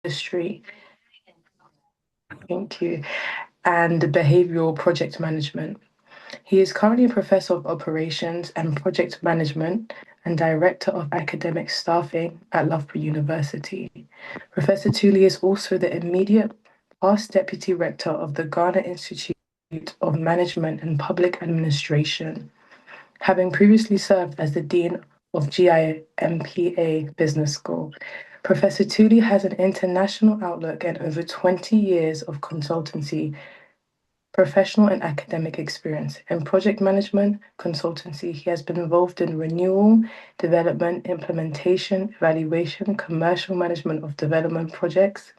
industry, thank you, and behavioral project management. He is currently a professor of operations and project management and director of academic staffing at Loughborough University. Professor Tuuli is also the immediate past deputy rector of the Ghana Institute of Management and Public Administration, having previously served as the dean of GIMPA Business School. Professor Tuuli has an international outlook and over 20 years of consultancy, professional and academic experience. In project management consultancy, he has been involved in renewal, development, implementation, evaluation, commercial management of development projects,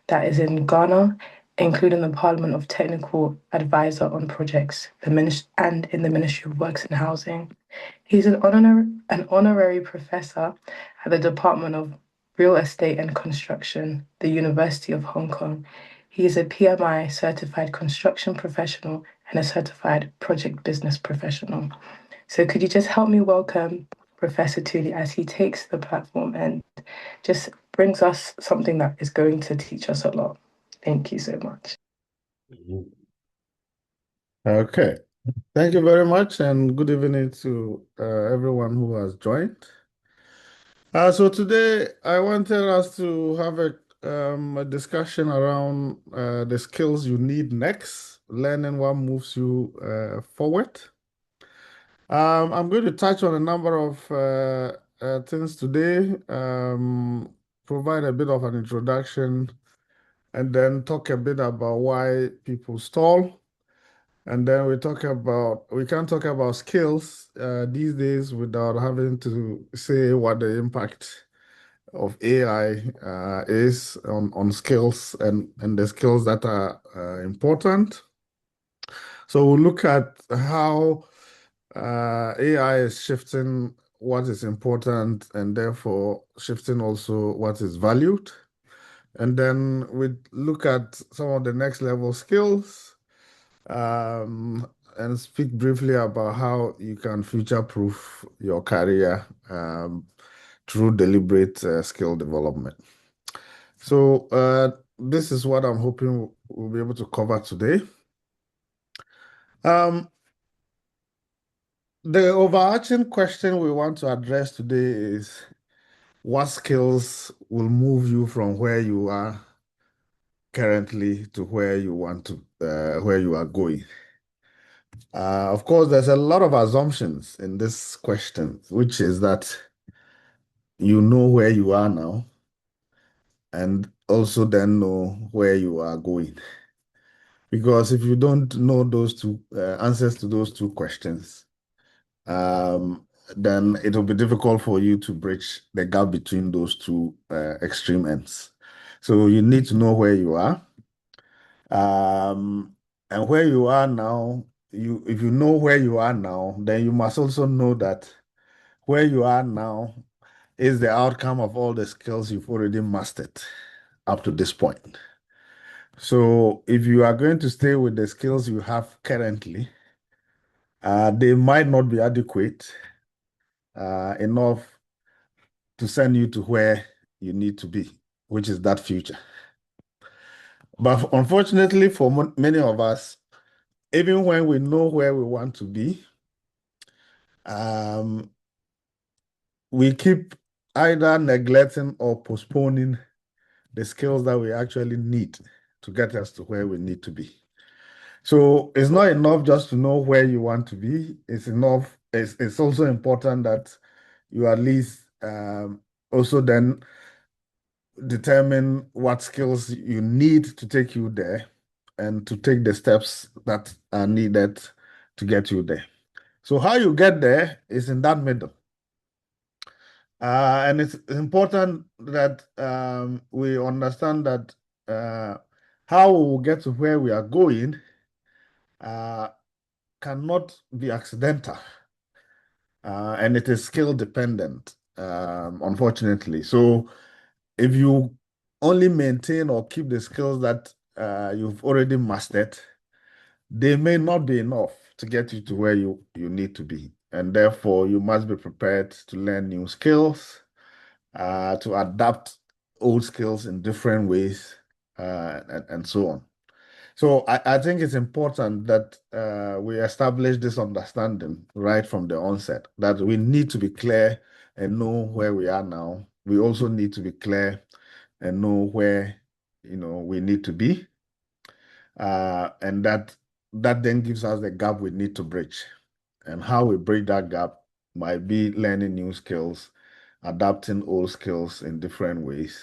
that is in Ghana, including the Parliament of Technical Advisor on Projects and in the Ministry of Works and Housing. He's an honorary professor at the Department of Real Estate and Construction, the University of Hong Kong. He is a PMI certified construction professional and a certified project business professional. So could you just help me welcome Professor Tuuli as he takes the platform and just brings us something that is going to teach us a lot. Thank you so much. Okay. Thank you very much, and good evening to everyone who has joined. So today I wanted us to have a discussion around the skills you need next, learning what moves you forward. I'm going to touch on a number of things today, provide a bit of an introduction, and then talk a bit about why people stall. And then we can't talk about skills these days without having to say what the impact of AI is on skills and the skills that are important. So we'll look at how AI is shifting what is important and therefore shifting also what is valued. And then we look at some of the next level skills and speak briefly about how you can future-proof your career through deliberate skill development. So this is what I'm hoping we'll be able to cover today. The overarching question we want to address today is what skills will move you from where you are currently to where you want to, where you are going. Of course, there's a lot of assumptions in this question, which is that you know where you are now and also then know where you are going. Because if you don't know those two answers to those two questions, then it will be difficult for you to bridge the gap between those two extreme ends. So you need to know where you are. And where you are now, if you know where you are now, then you must also know that where you are now is the outcome of all the skills you've already mastered up to this point. So if you are going to stay with the skills you have currently, they might not be adequate enough to send you to where you need to be, which is that future. But unfortunately for many of us, even when we know where we want to be, we keep either neglecting or postponing the skills that we actually need to get us to where we need to be. So it's not enough just to know where you want to be. It's also important that you at least also then determine what skills you need to take you there and to take the steps that are needed to get you there. So how you get there is in that middle. And it's important that we understand that how we will get to where we are going cannot be accidental. And it is skill dependent, unfortunately. So if you only maintain or keep the skills that you've already mastered, they may not be enough to get you to where you need to be. And therefore, you must be prepared to learn new skills, to adapt old skills in different ways, and so on. So I think it's important that we establish this understanding right from the onset, that we need to be clear and know where we are now. We also need to be clear and know where, we need to be. And that then gives us the gap we need to bridge. And how we bridge that gap might be learning new skills, adapting old skills in different ways,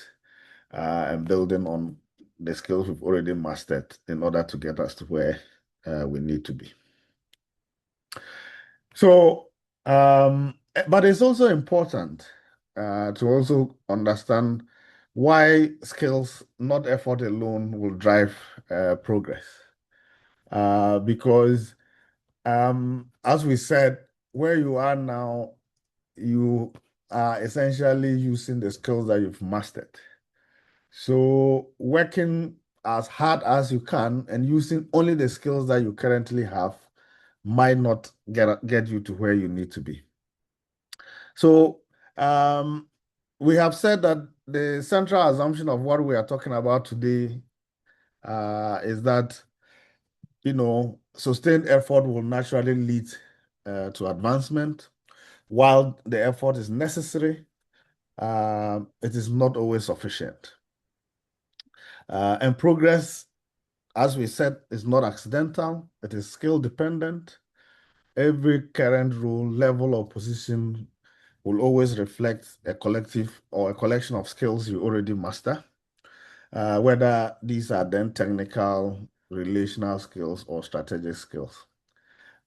and building on the skills we've already mastered in order to get us to where we need to be. So, but it's also important to also understand why skills, not effort alone, will drive progress. Because, as we said, where you are now, you are essentially using the skills that you've mastered. So working as hard as you can and using only the skills that you currently have might not get you to where you need to be. So we have said that the central assumption of what we are talking about today is that, sustained effort will naturally lead to advancement. While the effort is necessary, it is not always sufficient. And progress, as we said, is not accidental. It is skill dependent. Every current role, level, or position will always reflect a collective or a collection of skills you already master, whether these are then technical, relational skills, or strategic skills.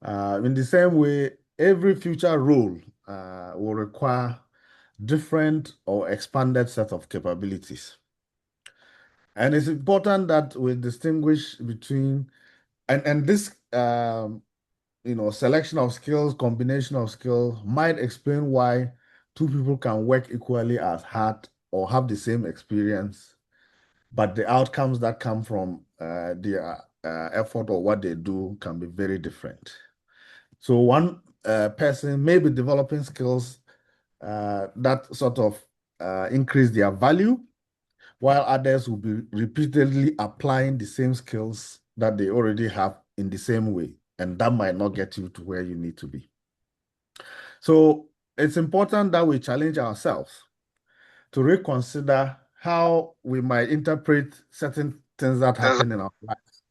In the same way, every future role will require different or expanded set of capabilities. And it's important that we distinguish between, and this selection of skills, combination of skills might explain why two people can work equally as hard or have the same experience, but the outcomes that come from their effort or what they do can be very different. So one person may be developing skills that sort of increase their value, while others will be repeatedly applying the same skills that they already have in the same way, and that might not get you to where you need to be. So it's important that we challenge ourselves to reconsider how we might interpret certain things that happen in our lives.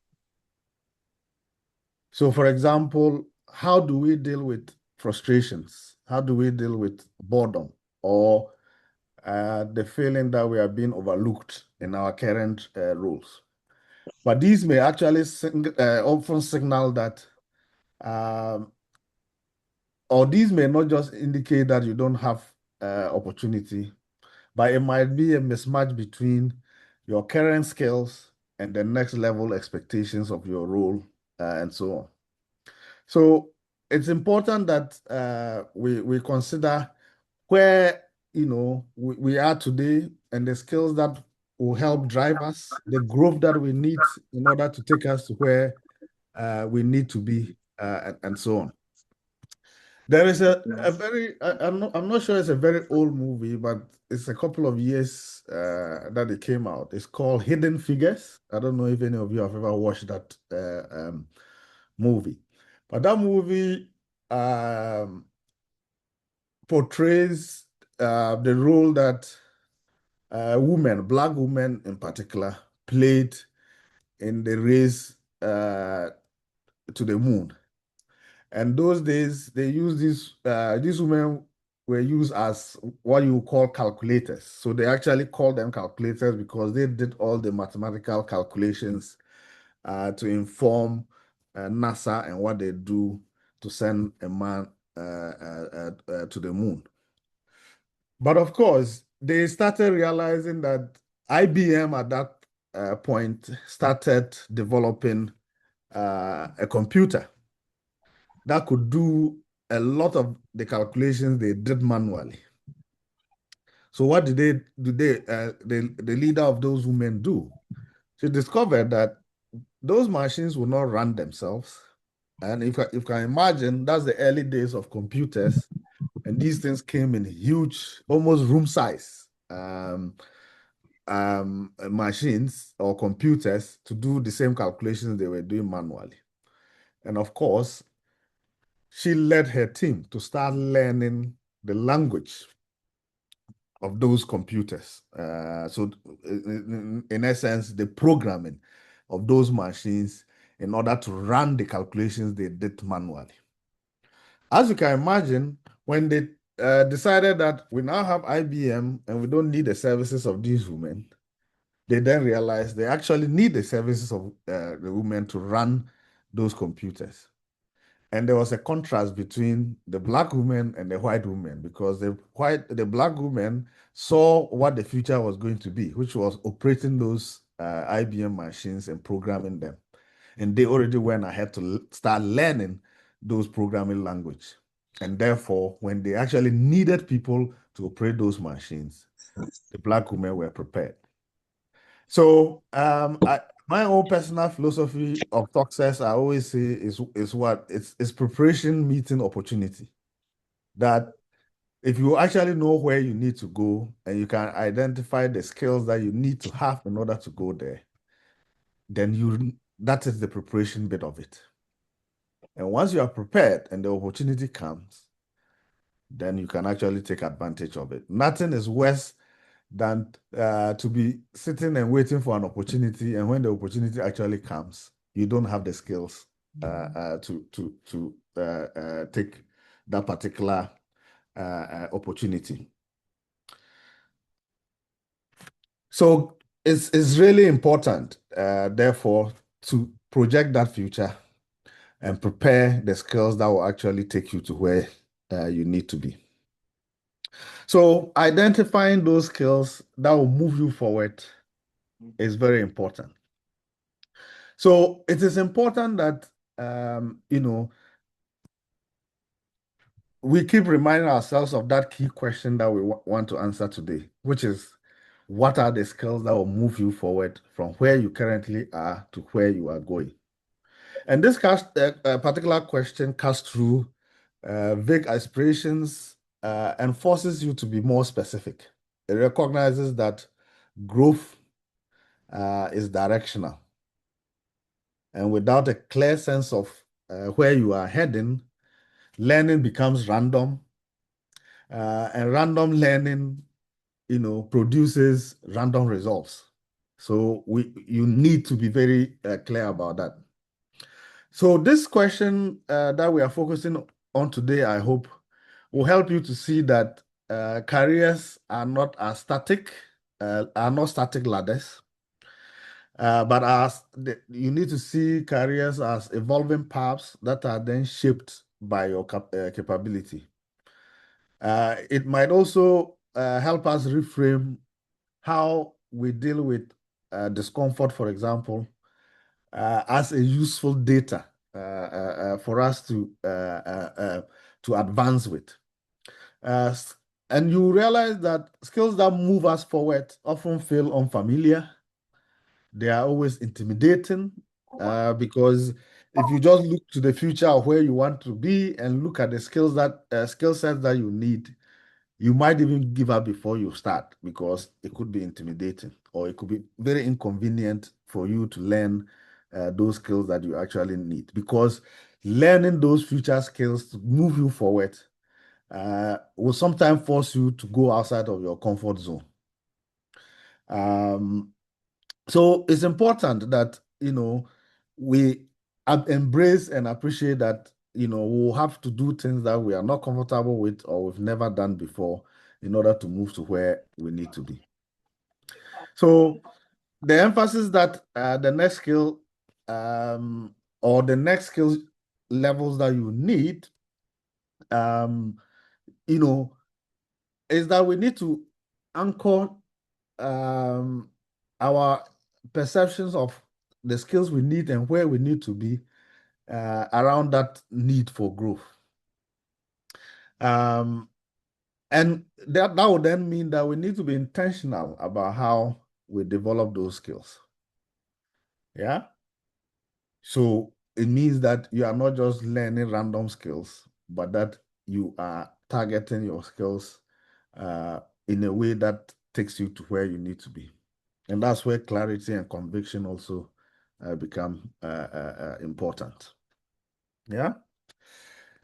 So, for example, how do we deal with frustrations? How do we deal with boredom or the feeling that we are being overlooked in our current roles? But these may actually often signal that, or these may not just indicate that you don't have opportunity, but it might be a mismatch between your current skills and the next level expectations of your role, and so on. So it's important that we consider where we are today and the skills that will help drive us, the growth that we need in order to take us to where we need to be, and so on. There is a very, I'm not sure it's a very old movie, but it's a couple of years that it came out. It's called Hidden Figures. I don't know if any of you have ever watched that movie, but that movie portrays the role that Black women in particular, played in the race to the moon. And those days, they used these women were used as what you call calculators. So they actually called them calculators because they did all the mathematical calculations to inform NASA and what they do to send a man to the moon. But of course, they started realizing that IBM at that point started developing a computer that could do a lot of the calculations they did manually. So what did the leader of those women do? She discovered that those machines would not run themselves. And if you can imagine, that's the early days of computers. And these things came in huge, almost room size. machines or computers to do the same calculations they were doing manually. And of course, she led her team to start learning the language of those computers. So, in essence, the programming of those machines in order to run the calculations they did manually. As you can imagine, when they decided that we now have IBM and we don't need the services of these women, they then realized they actually need the services of the women to run those computers. And there was a contrast between the black women and the white women because the black women saw what the future was going to be, which was operating those IBM machines and programming them. And they already went ahead to start learning those programming language. And therefore, when they actually needed people to operate those machines, the black women were prepared. So my own personal philosophy of success, I always say, is what it's preparation meeting opportunity. That if you actually know where you need to go and you can identify the skills that you need to have in order to go there, then that is the preparation bit of it. And once you are prepared and the opportunity comes, then you can actually take advantage of it. Nothing is worse than to be sitting and waiting for an opportunity, and when the opportunity actually comes, you don't have the skills to take that particular opportunity. So it's really important, therefore, to project that future and prepare the skills that will actually take you to where you need to be. So identifying those skills that will move you forward is very important. So it is important that we keep reminding ourselves of that key question that we want to answer today, which is what are the skills that will move you forward from where you currently are to where you are going? And this particular question cuts through vague aspirations and forces you to be more specific. It recognizes that growth is directional. And without a clear sense of where you are heading, learning becomes random. And random learning, produces random results. So you need to be very clear about that. So this question that we are focusing on today, I hope, will help you to see that careers are not static ladders. But you need to see careers as evolving paths that are then shaped by your capability. It might also help us reframe how we deal with discomfort, for example, as a useful data for us to advance with. And you realize that skills that move us forward often feel unfamiliar. They are always intimidating because if you just look to the future of where you want to be and look at the skill sets that you need, you might even give up before you start because it could be intimidating or it could be very inconvenient for you to learn those skills that you actually need, because learning those future skills to move you forward will sometimes force you to go outside of your comfort zone. So it's important that, we embrace and appreciate that, we'll have to do things that we are not comfortable with or we've never done before in order to move to where we need to be. So the emphasis that the next skill or the next skills levels that you need, is that we need to anchor our perceptions of the skills we need and where we need to be around that need for growth. And that would then mean that we need to be intentional about how we develop those skills. Yeah. So it means that you are not just learning random skills, but that you are targeting your skills in a way that takes you to where you need to be. And that's where clarity and conviction also become important. Yeah.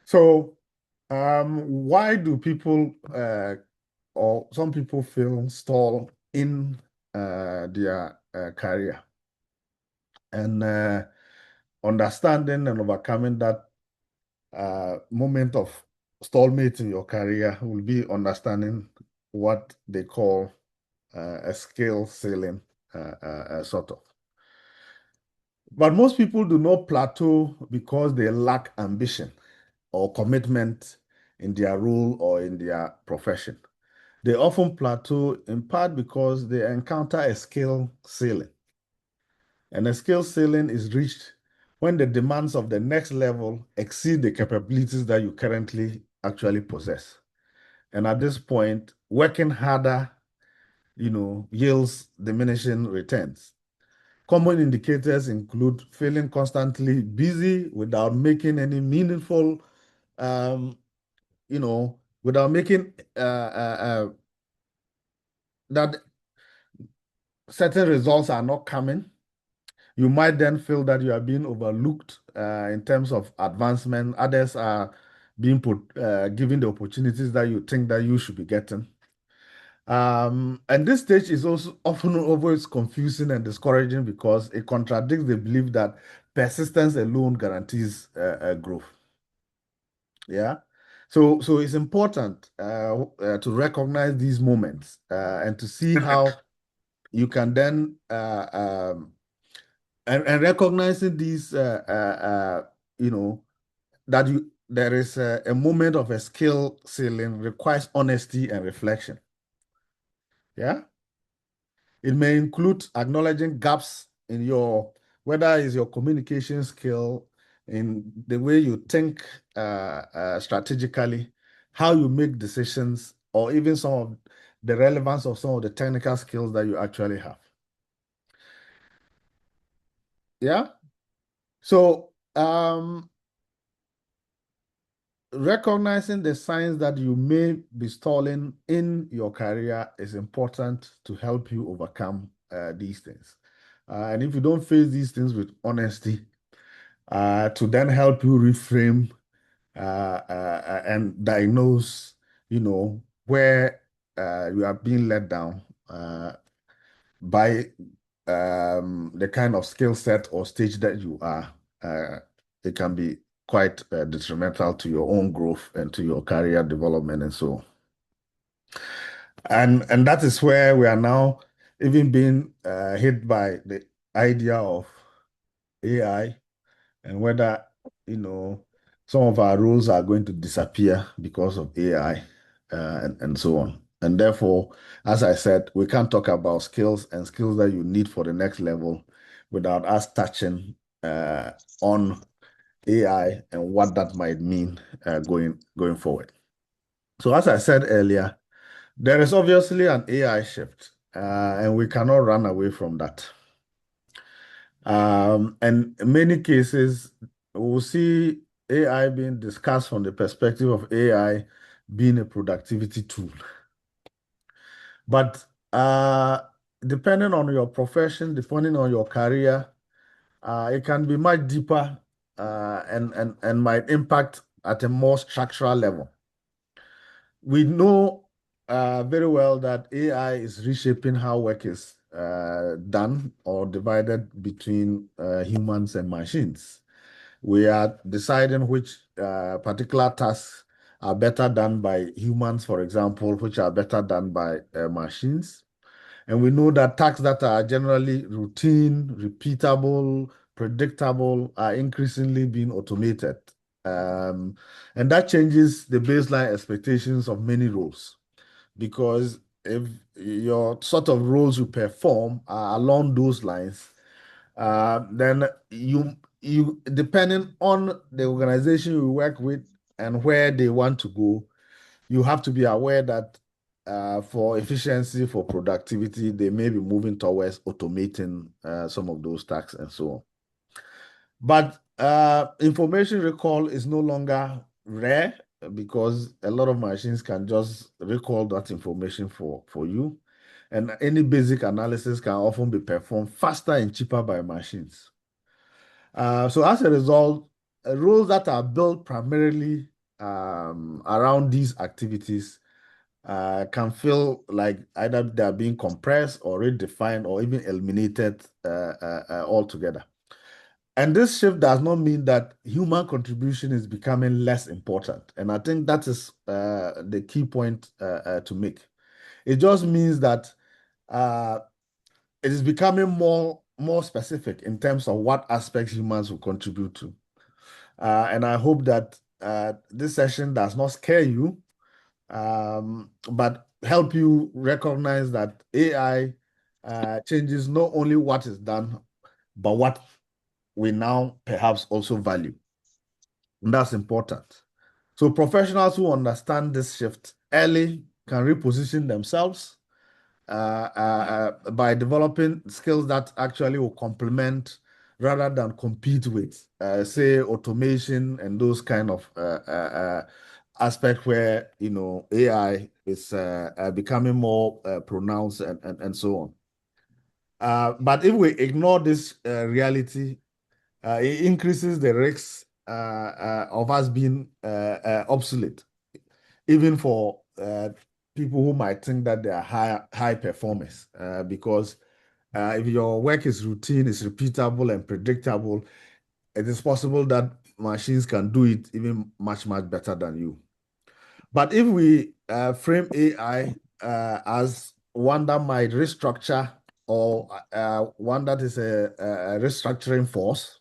So, why do people or some people feel stalled in their career? And understanding and overcoming that moment of stalemate in your career will be understanding what they call a skill ceiling, sort of. But most people do not plateau because they lack ambition or commitment in their role or in their profession. They often plateau in part because they encounter a skill ceiling. And a skill ceiling is reached when the demands of the next level exceed the capabilities that you currently actually possess. And at this point, working harder, yields diminishing returns. Common indicators include feeling constantly busy without making any meaningful, um, without making that certain results are not coming. You might then feel that you are being overlooked in terms of advancement. Others are being given the opportunities that you think that you should be getting. And this stage is also often always confusing and discouraging because it contradicts the belief that persistence alone guarantees growth. Yeah. So it's important to recognize these moments and to see how you can then and recognizing these that there is a moment of a skill ceiling requires honesty and reflection. Yeah. It may include acknowledging gaps in whether it's your communication skill, in the way you think strategically, how you make decisions, or even some of the relevance of some of the technical skills that you actually have. Yeah. So, recognizing the signs that you may be stalling in your career is important to help you overcome these things. And if you don't face these things with honesty, to then help you reframe and diagnose, where you are being let down by the kind of skill set or stage that you are. It can be quite detrimental to your own growth and to your career development and so on. And that is where we are now even being hit by the idea of AI and whether, some of our roles are going to disappear because of AI and so on. And therefore, as I said, we can't talk about skills and skills that you need for the next level without us touching on AI and what that might mean going forward. So as I said earlier, there is obviously an AI shift, and we cannot run away from that. And in many cases, we'll see AI being discussed from the perspective of AI being a productivity tool. But depending on your profession, depending on your career, it can be much deeper and might impact at a more structural level. We know very well that AI is reshaping how work is done or divided between humans and machines. We are deciding which particular tasks are better done by humans, for example, which are better done by machines. And we know that tasks that are generally routine, repeatable, predictable are increasingly being automated. Um, and that changes the baseline expectations of many roles because if your sort of roles you perform are along those lines, then you depending on the organization you work with and where they want to go, you have to be aware that for efficiency, for productivity, they may be moving towards automating some of those tasks and so on. But information recall is no longer rare because a lot of machines can just recall that information for you. and any basic analysis can often be performed faster and cheaper by machines. So as a result, roles that are built primarily around these activities can feel like either they are being compressed or redefined or even eliminated altogether. And this shift does not mean that human contribution is becoming less important. And I think that is the key point to make. It just means that uh, it is becoming more specific in terms of what aspects humans will contribute to. And I hope that this session does not scare you, but help you recognize that AI changes not only what is done, but what we now perhaps also value. And that's important. So professionals who understand this shift early can reposition themselves by developing skills that actually will complement rather than compete with, say, automation and those kind of aspects where AI is becoming more pronounced and so on. But if we ignore this reality, it increases the risks of us being obsolete, even for people who might think that they are high performers. Because if your work is routine, is repeatable and predictable, it is possible that machines can do it even much, much better than you. But if we frame AI as one that might restructure or one that is a restructuring force,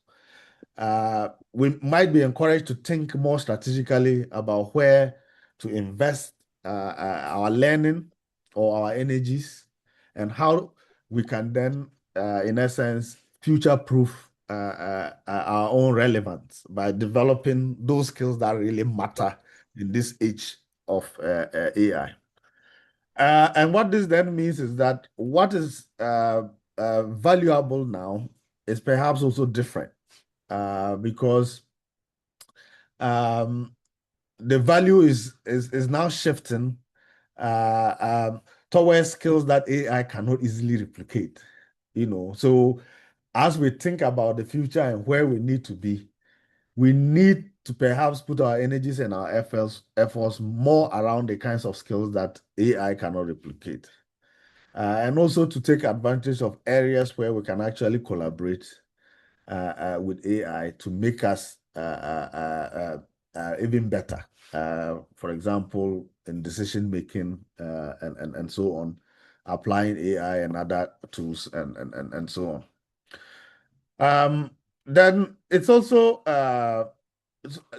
we might be encouraged to think more strategically about where to invest our learning or our energies and how we can then, in essence, future-proof our own relevance by developing those skills that really matter in this age of AI. And what this then means is that what is valuable now is perhaps also different because um, the value is now shifting towards skills that AI cannot easily replicate. So as we think about the future and where we need to be, we need to perhaps put our energies and our efforts more around the kinds of skills that AI cannot replicate. And also to take advantage of areas where we can actually collaborate with AI to make us even better. For example, in decision making and so on, applying AI and other tools and so on. Then it's also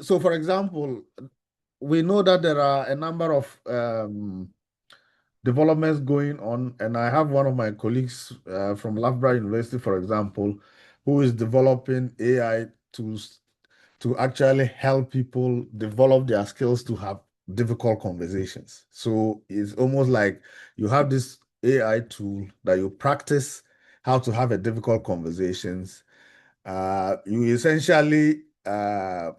so, for example, we know that there are a number of developments going on, and I have one of my colleagues from Loughborough University, for example, who is developing AI tools to actually help people develop their skills to have difficult conversations. So it's almost like you have this AI tool that you practice how to have a difficult conversations. You essentially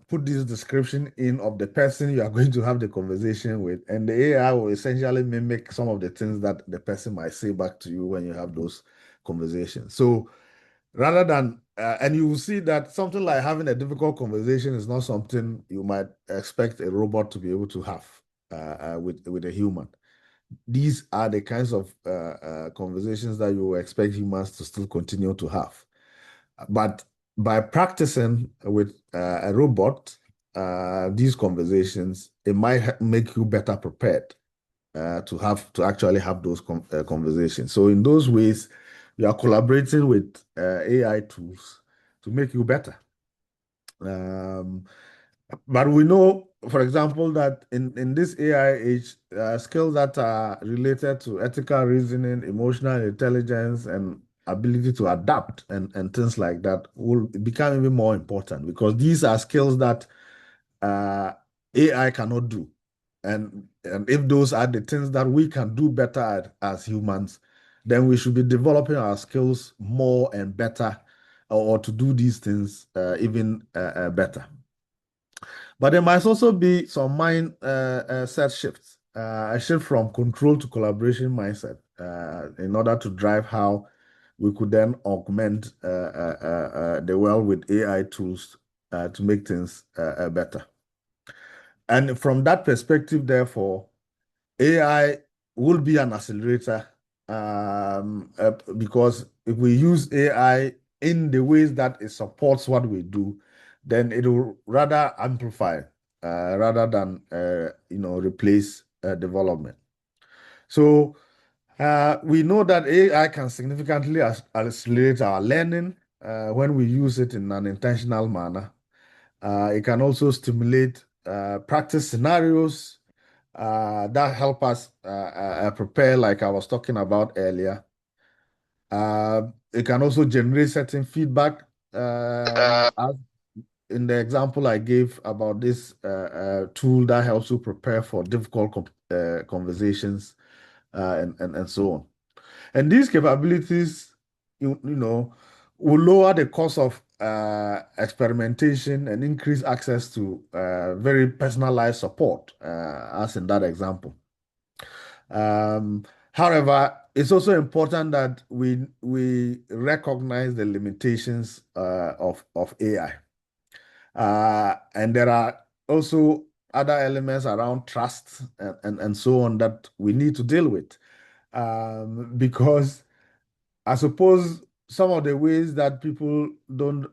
put this description in of the person you are going to have the conversation with, and the AI will essentially mimic some of the things that the person might say back to you when you have those conversations. So rather than, and you will see that something like having a difficult conversation is not something you might expect a robot to be able to have with a human. These are the kinds of conversations that you expect humans to still continue to have. But by practicing with a robot, these conversations, it might make you better prepared to actually have those conversations. So in those ways, you are collaborating with AI tools to make you better. Um, but we know, for example, that in this AI age, skills that are related to ethical reasoning, emotional intelligence, and ability to adapt and things like that will become even more important because these are skills that uh, AI cannot do. And if those are the things that we can do better at as humans, then we should be developing our skills more and better or to do these things even better. But there might also be some mind set shifts, a shift from control to collaboration mindset. in order to drive how we could then augment the world with AI tools to make things better. And from that perspective, therefore, AI will be an accelerator because if we use AI in the ways that it supports what we do, then it will rather amplify rather than replace development. So we know that AI can significantly accelerate our learning when we use it in an intentional manner. It can also stimulate practice scenarios that help us prepare, like I was talking about earlier. It can also generate certain feedback, as in the example I gave about this tool that helps you prepare for difficult conversations and so on. And these capabilities, you know, will lower the cost of experimentation and increase access to very personalized support, as in that example. However, it's also important that we recognize the limitations of AI. And there are also other elements around trust and so on that we need to deal with. Because I suppose some of the ways that people don't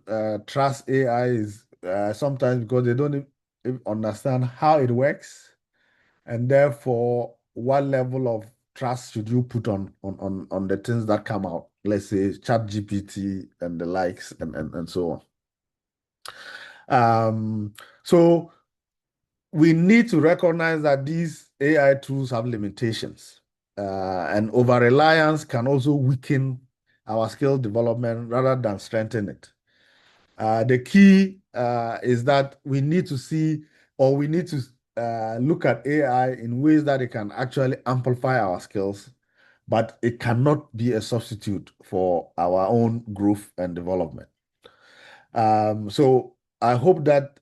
trust AI is sometimes because they don't understand how it works, and therefore, what level of trust should you put on the things that come out? Let's say Chat GPT and the likes and so on. So we need to recognize that these AI tools have limitations, and over reliance can also weaken our skill development rather than strengthen it. The key is that we need to see, or we need to look at AI in ways that it can actually amplify our skills, but it cannot be a substitute for our own growth and development. So I hope that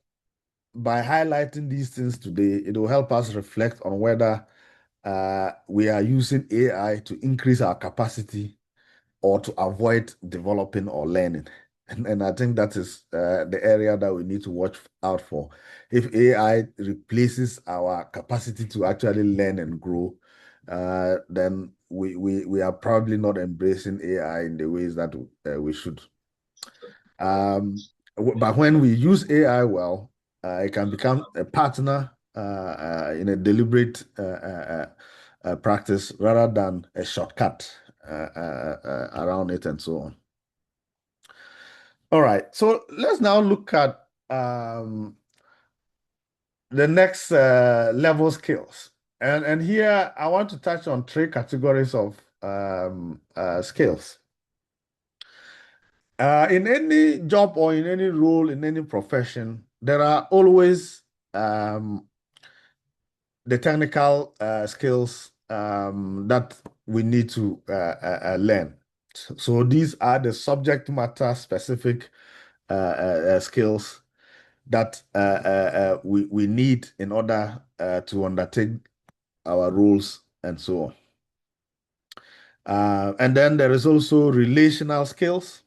by highlighting these things today, it will help us reflect on whether we are using AI to increase our capacity or to avoid developing or learning. And I think that is the area that we need to watch out for. If AI replaces our capacity to actually learn and grow, then we are probably not embracing AI in the ways that we should. But when we use AI well, it can become a partner in a deliberate practice rather than a shortcut around it and so on. All right, so let's now look at the next level skills. And here I want to touch on three categories of skills. In any job or in any role, in any profession, there are always the technical skills that we need to learn. So these are the subject matter specific skills that we need in order to undertake our roles and so on. And then there is also relational skills,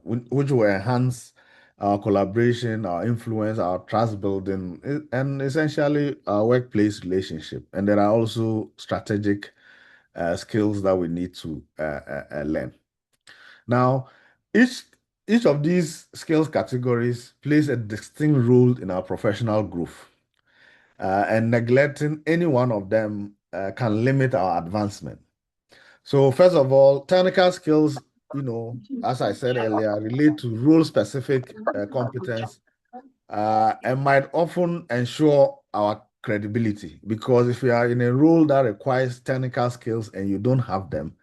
which will enhance our collaboration, our influence, our trust building, and essentially our workplace relationship. And there are also strategic skills that we need to learn. Now, each of these skills categories plays a distinct role in our professional growth, and neglecting any one of them can limit our advancement. So first of all, technical skills, as I said earlier, relate to role-specific competence and might often ensure our credibility. Because if you are in a role that requires technical skills and you don't have them,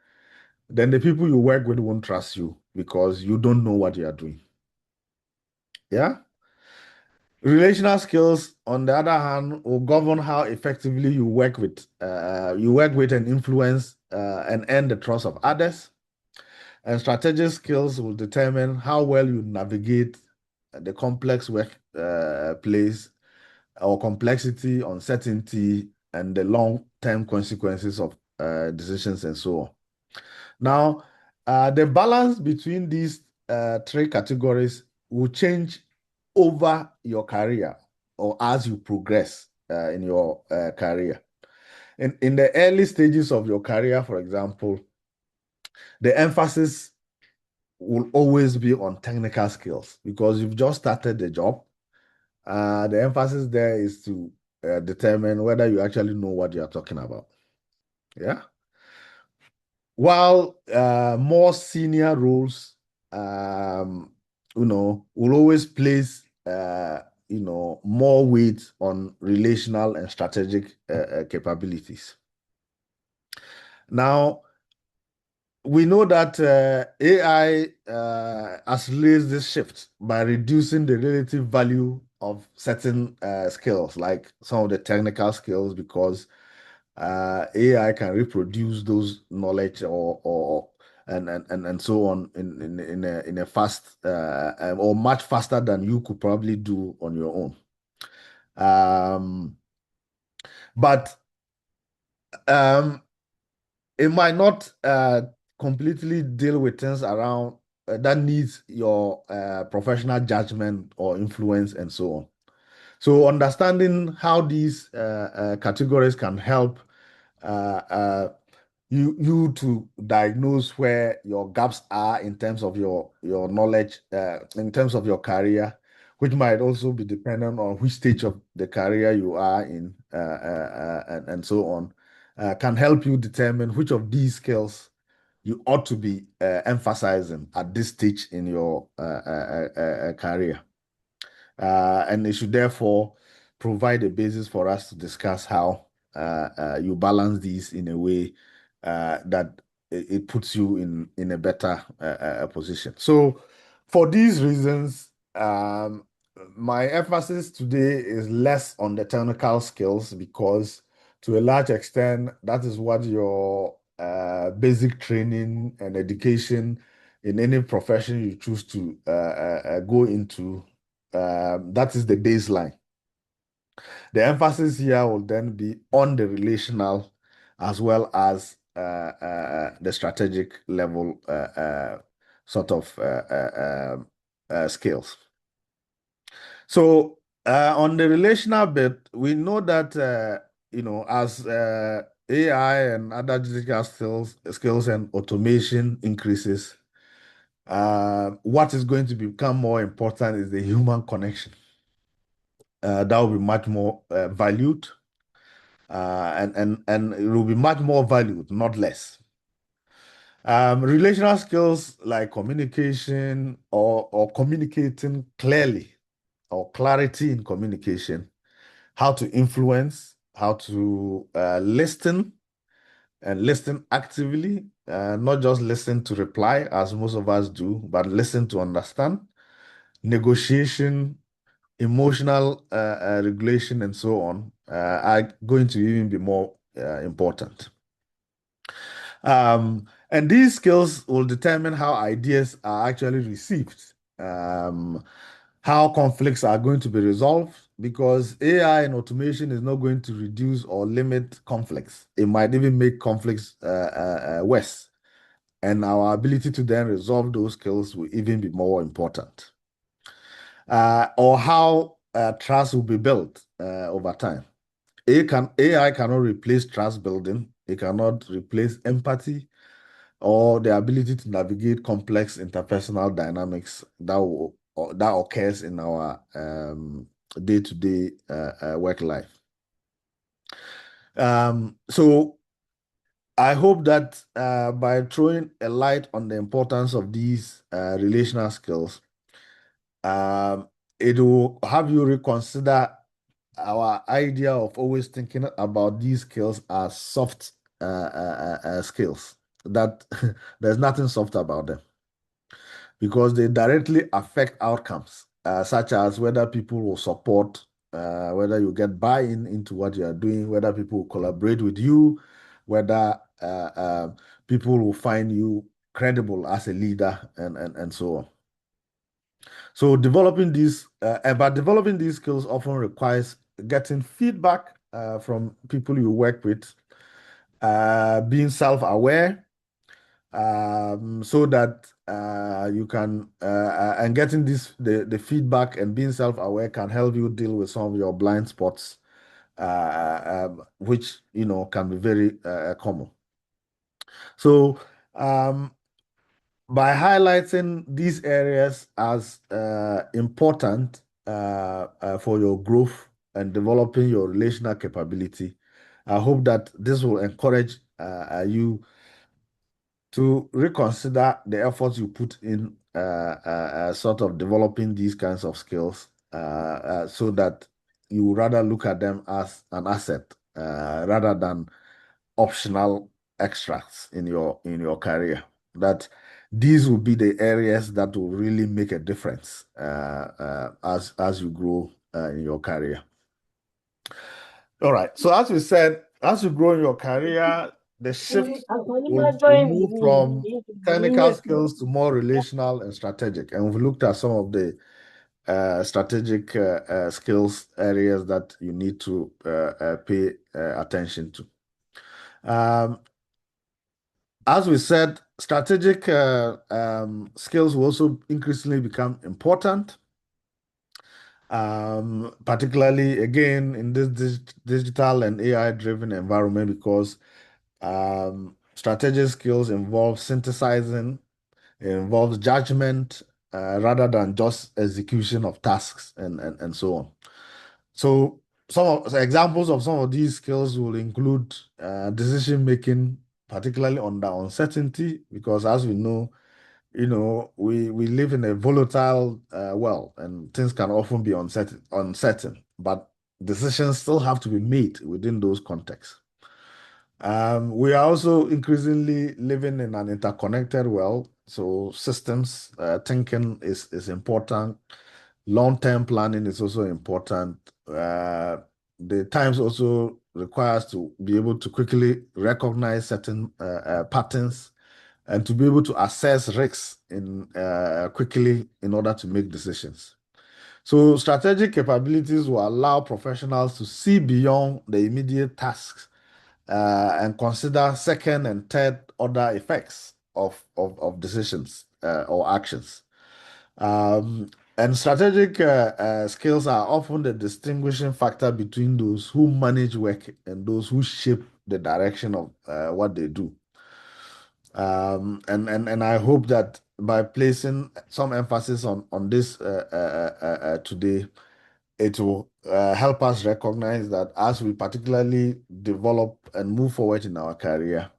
then the people you work with won't trust you because you don't know what you are doing. Yeah? Relational skills, on the other hand, will govern how effectively you work with and influence and earn the trust of others. And strategic skills will determine how well you navigate the complex workplace or complexity, uncertainty, and the long-term consequences of decisions and so on. Now, the balance between these three categories will change over your career or as you progress in your career. In the early stages of your career, for example, the emphasis will always be on technical skills because you've just started the job. The emphasis there is to determine whether you actually know what you are talking about. Yeah. While more senior roles, will always place, more weight on relational and strategic capabilities. Now, we know that AI accelerates this shift by reducing the relative value of certain skills, like some of the technical skills, because AI can reproduce those knowledge or and so on in a fast or much faster than you could probably do on your own. But it might not completely deal with things around that needs your professional judgment or influence and so on. So understanding how these categories can help you to diagnose where your gaps are in terms of your knowledge, in terms of your career, which might also be dependent on which stage of the career you are in, and so on, can help you determine which of these skills you ought to be emphasizing at this stage in your career. And it should therefore provide a basis for us to discuss how you balance these in a way that it puts you in a better position. So, for these reasons, my emphasis today is less on the technical skills because, to a large extent, that is what your basic training and education in any profession you choose to go into, that is the baseline. The emphasis here will then be on the relational as well as the strategic level sort of skills. So on the relational bit, we know that as AI and other digital skills and automation increases, what is going to become more important is the human connection. That will be much more valued, and it will be much more valued, not less. Relational skills like communication or communicating clearly or clarity in communication, how to influence, how to listen and listen actively, not just listen to reply as most of us do, but listen to understand, negotiation, emotional regulation, and so on are going to even be more important. And these skills will determine how ideas are actually received, how conflicts are going to be resolved, because AI and automation is not going to reduce or limit conflicts. It might even make conflicts worse. And our ability to then resolve those skills will even be more important. Or how trust will be built over time. AI cannot replace trust building. It cannot replace empathy or the ability to navigate complex interpersonal dynamics that occurs in our day-to-day work life. So I hope that by throwing a light on the importance of these relational skills, it will have you reconsider our idea of always thinking about these skills as soft skills, that there's nothing soft about them because they directly affect outcomes, such as whether people will support, whether you get buy-in into what you are doing, whether people will collaborate with you, whether people will find you credible as a leader, and so on. So developing these skills often requires getting feedback from people you work with, being self-aware, so that you can and getting the feedback and being self-aware can help you deal with some of your blind spots, which can be very common. So by highlighting these areas as important for your growth and developing your relational capability, I hope that this will encourage you to reconsider the efforts you put in sort of developing these kinds of skills, so that you rather look at them as an asset rather than optional extracts in your career. That these will be the areas that will really make a difference as you grow in your career. All right. So as we said, as you grow in your career, the shift will move from technical skills to more relational and strategic. And we've looked at some of the strategic skills areas that you need to pay attention to. As we said, strategic skills will also increasingly become important, particularly again in this digital and AI-driven environment, because strategic skills involve synthesizing, it involves judgment rather than just execution of tasks and so on. So examples of some of these skills will include decision making, particularly under uncertainty, because as we know, we live in a volatile world, and things can often be uncertain, but decisions still have to be made within those contexts. We are also increasingly living in an interconnected world, so systems thinking is important. Long-term planning is also important. The times also require us to be able to quickly recognize certain patterns and to be able to assess risks quickly in order to make decisions. So strategic capabilities will allow professionals to see beyond the immediate tasks and consider second and third order effects of decisions or actions. And strategic skills are often the distinguishing factor between those who manage work and those who shape the direction of what they do. And I hope that by placing some emphasis on this today, it will help us recognize that as we particularly develop and move forward in our career,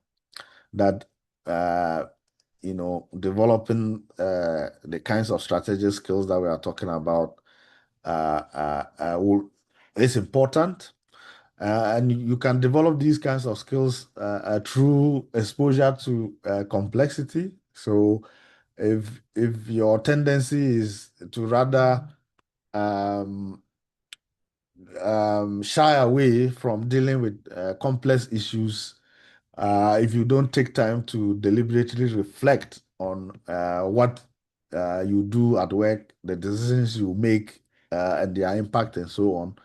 that developing the kinds of strategic skills that we are talking about is important. And you can develop these kinds of skills through exposure to complexity. So if your tendency is to rather um, shy away from dealing with complex issues, if you don't take time to deliberately reflect on what you do at work, the decisions you make, and their impact, and so on,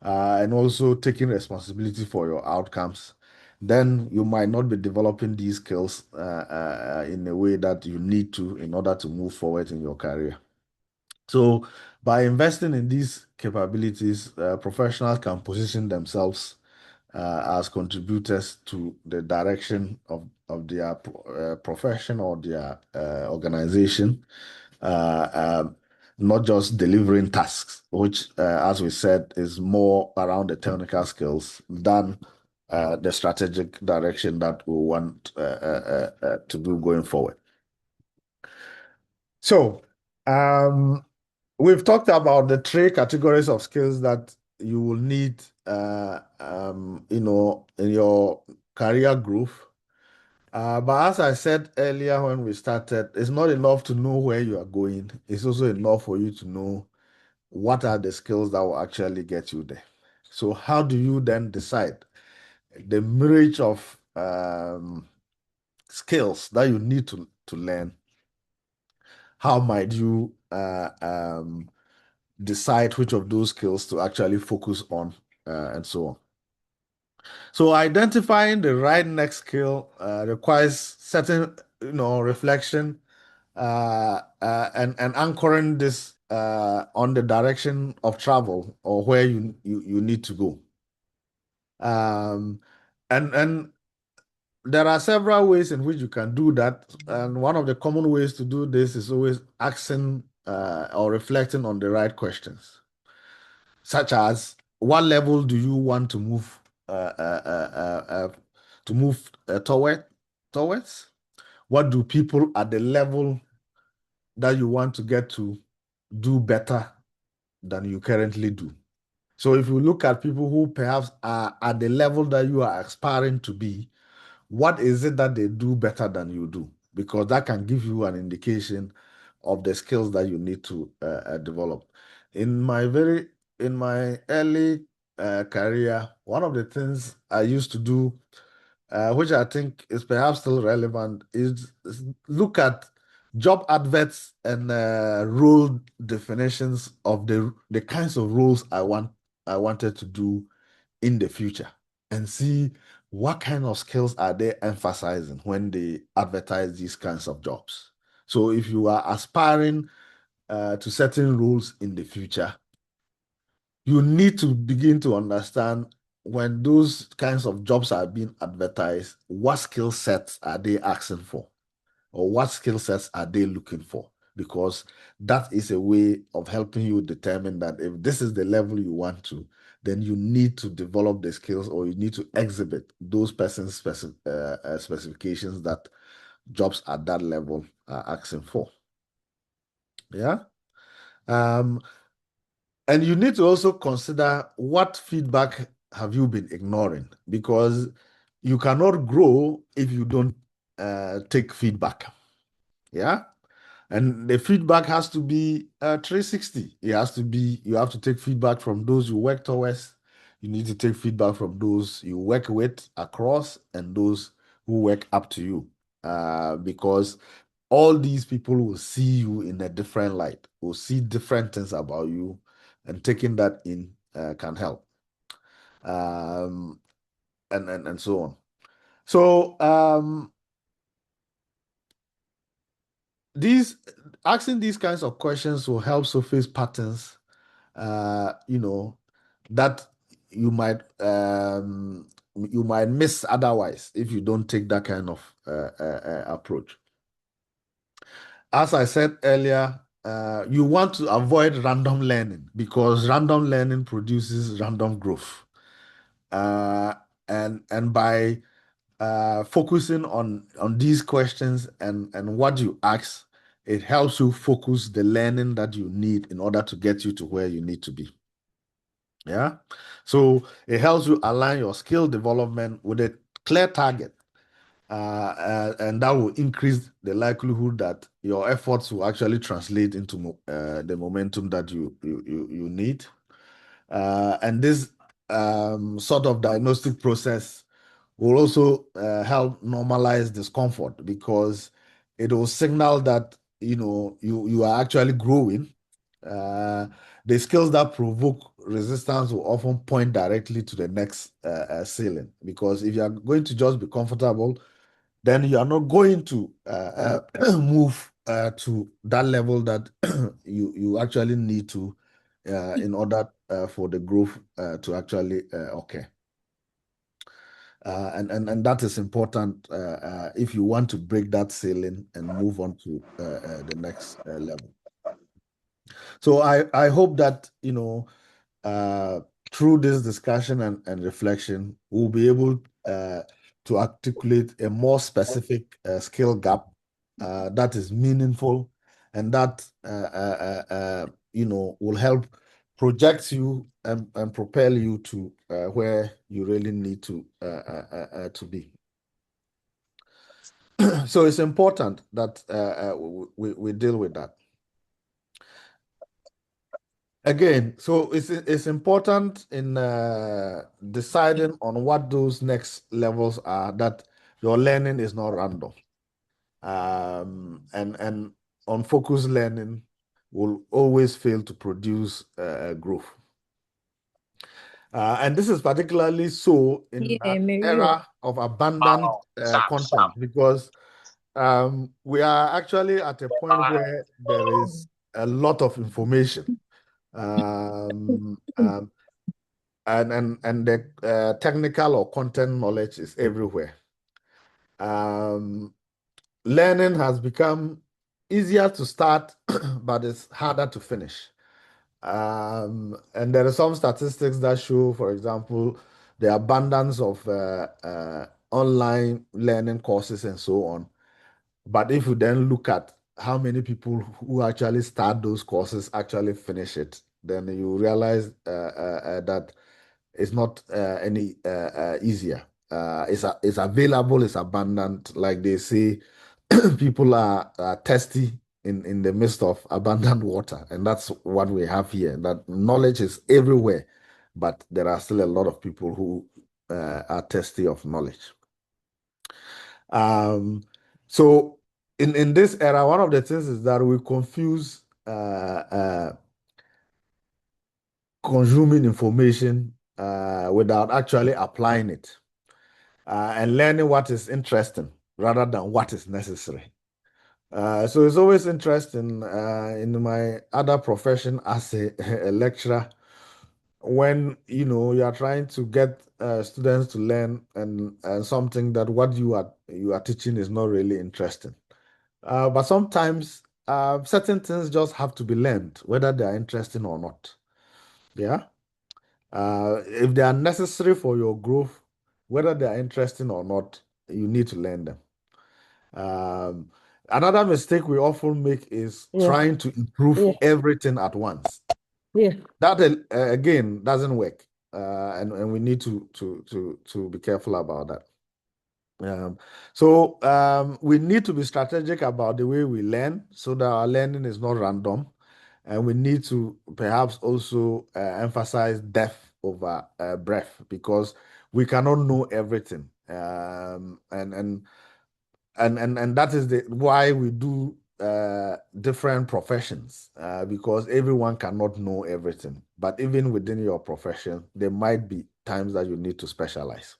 and also taking responsibility for your outcomes, then you might not be developing these skills in a way that you need to in order to move forward in your career. So, by investing in these capabilities, professionals can position themselves as contributors to the direction of their profession or their organization, not just delivering tasks, which, as we said, is more around the technical skills than the strategic direction that we want to do going forward. So, we've talked about the three categories of skills that you will need, in your career growth. But as I said earlier when we started, it's not enough to know where you are going. It's also enough for you to know what are the skills that will actually get you there. So how do you then decide the marriage of skills that you need to learn? How might you decide which of those skills to actually focus on, and so on? So identifying the right next skill requires certain, reflection and anchoring this on the direction of travel or where you need to go. Um, and there are several ways in which you can do that. And one of the common ways to do this is always asking or reflecting on the right questions, such as what level do you want to move towards? What do people at the level that you want to get to do better than you currently do? So if you look at people who perhaps are at the level that you are aspiring to be, what is it that they do better than you do? Because that can give you an indication of the skills that you need to develop. In my very in my early career, one of the things I used to do, which I think is perhaps still relevant, is look at job adverts and role definitions of the kinds of roles I wanted to do in the future and see what kind of skills are they emphasizing when they advertise these kinds of jobs. So if you are aspiring to certain roles in the future, you need to begin to understand when those kinds of jobs are being advertised, what skill sets are they asking for? Or what skill sets are they looking for? Because that is a way of helping you determine that if this is the level you want to, then you need to develop the skills or you need to exhibit those persons' specifications that jobs at that level are asking for. Yeah. Um, and you need to also consider what feedback have you been ignoring because you cannot grow if you don't take feedback. Yeah. And the feedback has to be 360. It has to be, you have to take feedback from those you work towards. You need to take feedback from those you work with across and those who work up to you. Because all these people will see you in a different light, will see different things about you, and taking that in can help. Um, and so on. So these asking these kinds of questions will help surface patterns you know, that you might miss otherwise if you don't take that kind of approach. As I said earlier, you want to avoid random learning because random learning produces random growth. Uh, and by focusing on these questions and what you ask, it helps you focus the learning that you need in order to get you to where you need to be. Yeah. So it helps you align your skill development with a clear target. And that will increase the likelihood that your efforts will actually translate into the momentum that you need. And this sort of diagnostic process will also help normalize discomfort because it will signal that you are actually growing. uh, the skills that provoke resistance will often point directly to the next ceiling because if you are going to just be comfortable, then you are not going to move to that level that you actually need to in order for the growth to actually occur. And that is important if you want to break that ceiling and move on to the next level. So I hope that uh, through this discussion and reflection, we'll be able to articulate a more specific skill gap that is meaningful and that will help project you and propel you to where you really need to be. So it's important that we deal with that. Again, so it's important in deciding on what those next levels are that your learning is not random. And unfocused learning will always fail to produce growth. And this is particularly so in Yeah, an Mario. era of abundant content because we are actually at a point where there is a lot of information. Um, um, and the technical or content knowledge is everywhere. Um, Learning has become easier to start, but it's harder to finish. And there are some statistics that show, for example, the abundance of online learning courses and so on. But if you then look at how many people who actually start those courses actually finish it, then you realize that it's not any easier. It's available, it's abundant. Like they say, people are thirsty in the midst of abundant water. And that's what we have here, that knowledge is everywhere, but there are still a lot of people who are thirsty of knowledge. Um, so in this era, one of the things is that we confuse consuming information without actually applying it and learning what is interesting rather than what is necessary. So it's always interesting in my other profession as a lecturer when you are trying to get students to learn and something that what you are teaching is not really interesting. But sometimes certain things just have to be learned, whether they are interesting or not. Yeah. If they are necessary for your growth, whether they are interesting or not, you need to learn them. Um, Another mistake we often make is Yeah, trying to improve yeah, everything at once. yeah. That again doesn't work, and we need to be careful about that. So we need to be strategic about the way we learn so that our learning is not random. And we need to perhaps also emphasize depth over breadth because we cannot know everything. And that is why we do different professions because everyone cannot know everything. But even within your profession, there might be times that you need to specialize.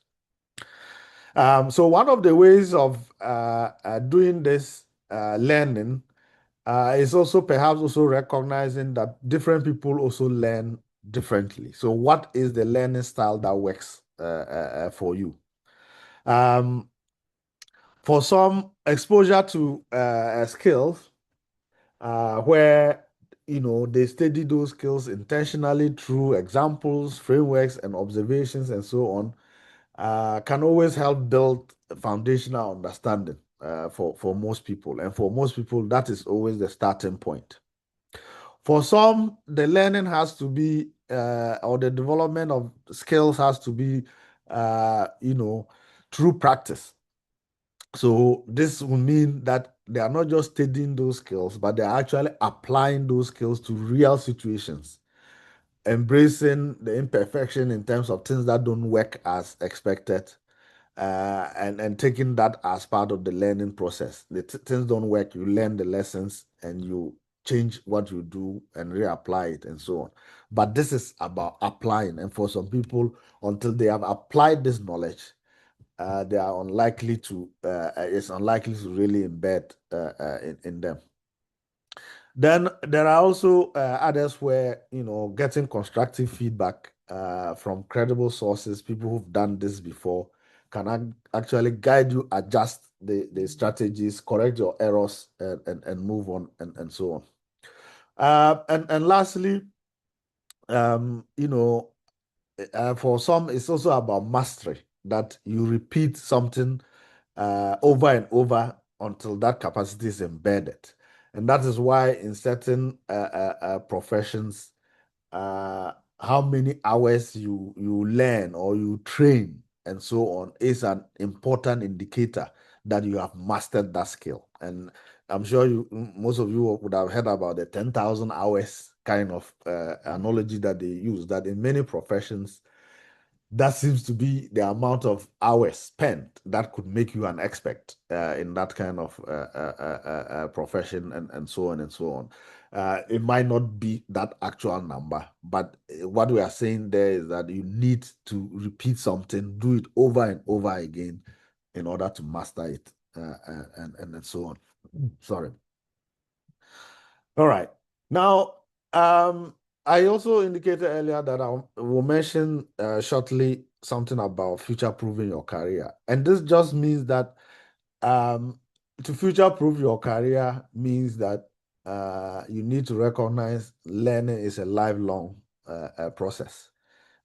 So one of the ways of doing this learning is also perhaps also recognizing that different people also learn differently. So what is the learning style that works for you? Um, for some, exposure to skills where they study those skills intentionally through examples, frameworks, and observations, and so on can always help build foundational understanding for most people. And for most people, that is always the starting point. For some, the learning has to be, or the development of skills has to be, through practice. So this will mean that they are not just studying those skills, but they are actually applying those skills to real situations, embracing the imperfection in terms of things that don't work as expected, and taking that as part of the learning process. The things don't work, you learn the lessons and you change what you do and reapply it and so on. But this is about applying, and for some people, until they have applied this knowledge, they are unlikely to. It's unlikely to really embed in them. Then there are also others where, getting constructive feedback from credible sources, people who've done this before, can actually guide you, adjust the strategies, correct your errors, and move on and so on. And lastly, um, you know, for some, it's also about mastery, that you repeat something over and over until that capacity is embedded. And that is why in certain professions, uh, how many hours you learn or you train and so on is an important indicator that you have mastered that skill. And I'm sure most of you would have heard about the 10,000 hours kind of analogy that they use, that in many professions, that seems to be the amount of hours spent that could make you an expert in that kind of profession and so on and so on. It might not be that actual number, but what we are saying there is that you need to repeat something, do it over and over again in order to master it, and so on. Sorry. All right. Now, I also indicated earlier that I will mention shortly something about future-proofing your career. And this just means that to future-proof your career means that you need to recognize learning is a lifelong process,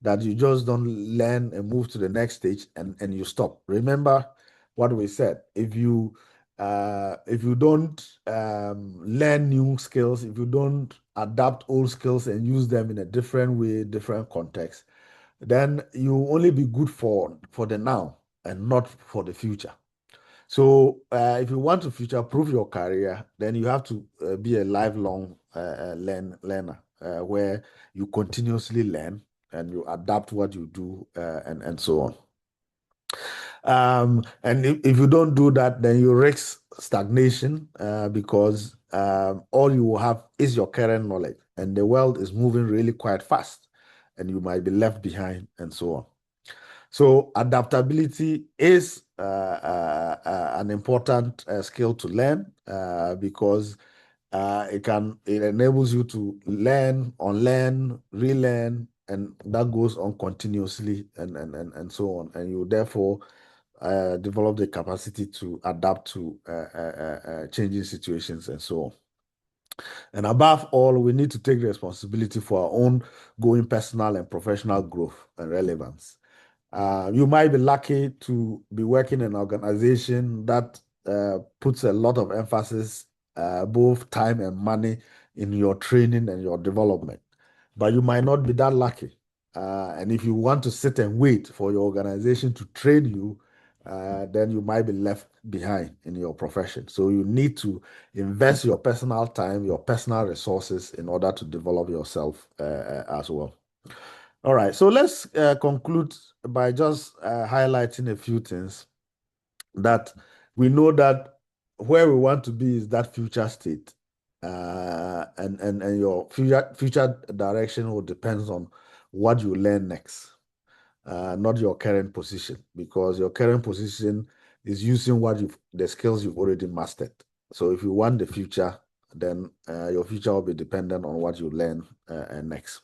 that you just don't learn and move to the next stage and you stop. Remember what we said. If you don't learn new skills, if you don't adapt old skills and use them in a different way, different context, then you only be good for the now and not for the future. So if you want to future-proof your career, then you have to be a lifelong learner where you continuously learn and you adapt what you do and so on. And if you don't do that, then you risk stagnation because all you will have is your current knowledge, and the world is moving really quite fast, and you might be left behind and so on. So adaptability is an important skill to learn because it enables you to learn, unlearn, relearn, and that goes on continuously and so on. And you therefore develop the capacity to adapt to changing situations and so on. And above all, we need to take responsibility for our own going personal and professional growth and relevance. You might be lucky to be working in an organization that puts a lot of emphasis, both time and money, in your training and your development. But you might not be that lucky. And if you want to sit and wait for your organization to train you, then you might be left behind in your profession. So you need to invest your personal time, your personal resources in order to develop yourself as well. All right, so let's conclude by just highlighting a few things that we know that where we want to be is that future state, and your future direction will depends on what you learn next, not your current position, because your current position is using the skills you've already mastered. So if you want the future, then your future will be dependent on what you learn next.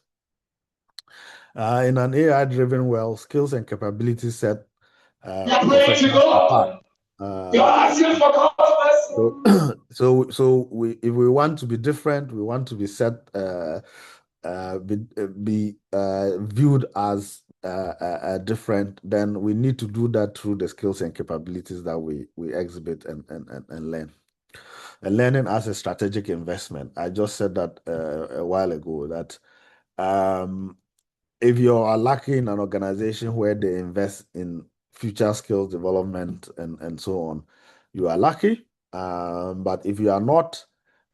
In an AI-driven world, skills and capabilities set professionals apart. So, if we want to be different, we want to be viewed as different, then we need to do that through the skills and capabilities that we exhibit and learn. And learning as a strategic investment. I just said that a while ago that if you are lucky in an organization where they invest in future skills development and so on, you are lucky. But if you are not,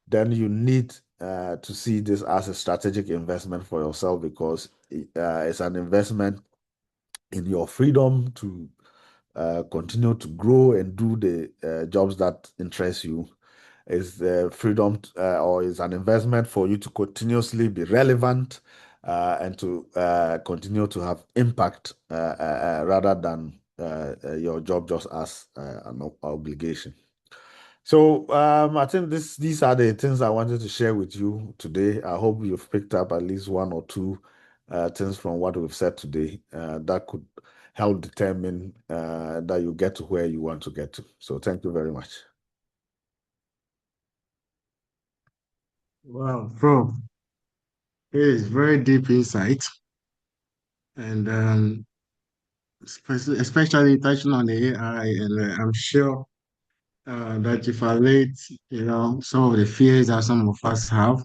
then you need to see this as a strategic investment for yourself because it's an investment in your freedom to continue to grow and do the jobs that interest you. Is freedom or is an investment for you to continuously be relevant and to continue to have impact rather than your job just as an obligation. So I think these are the things I wanted to share with you today. I hope you've picked up at least one or two things from what we've said today that could help determine that you get to where you want to get to. So thank you very much. Wow, Prof, it is very deep insight, and especially touching on the AI, and I'm sure that if I relate, some of the fears that some of us have,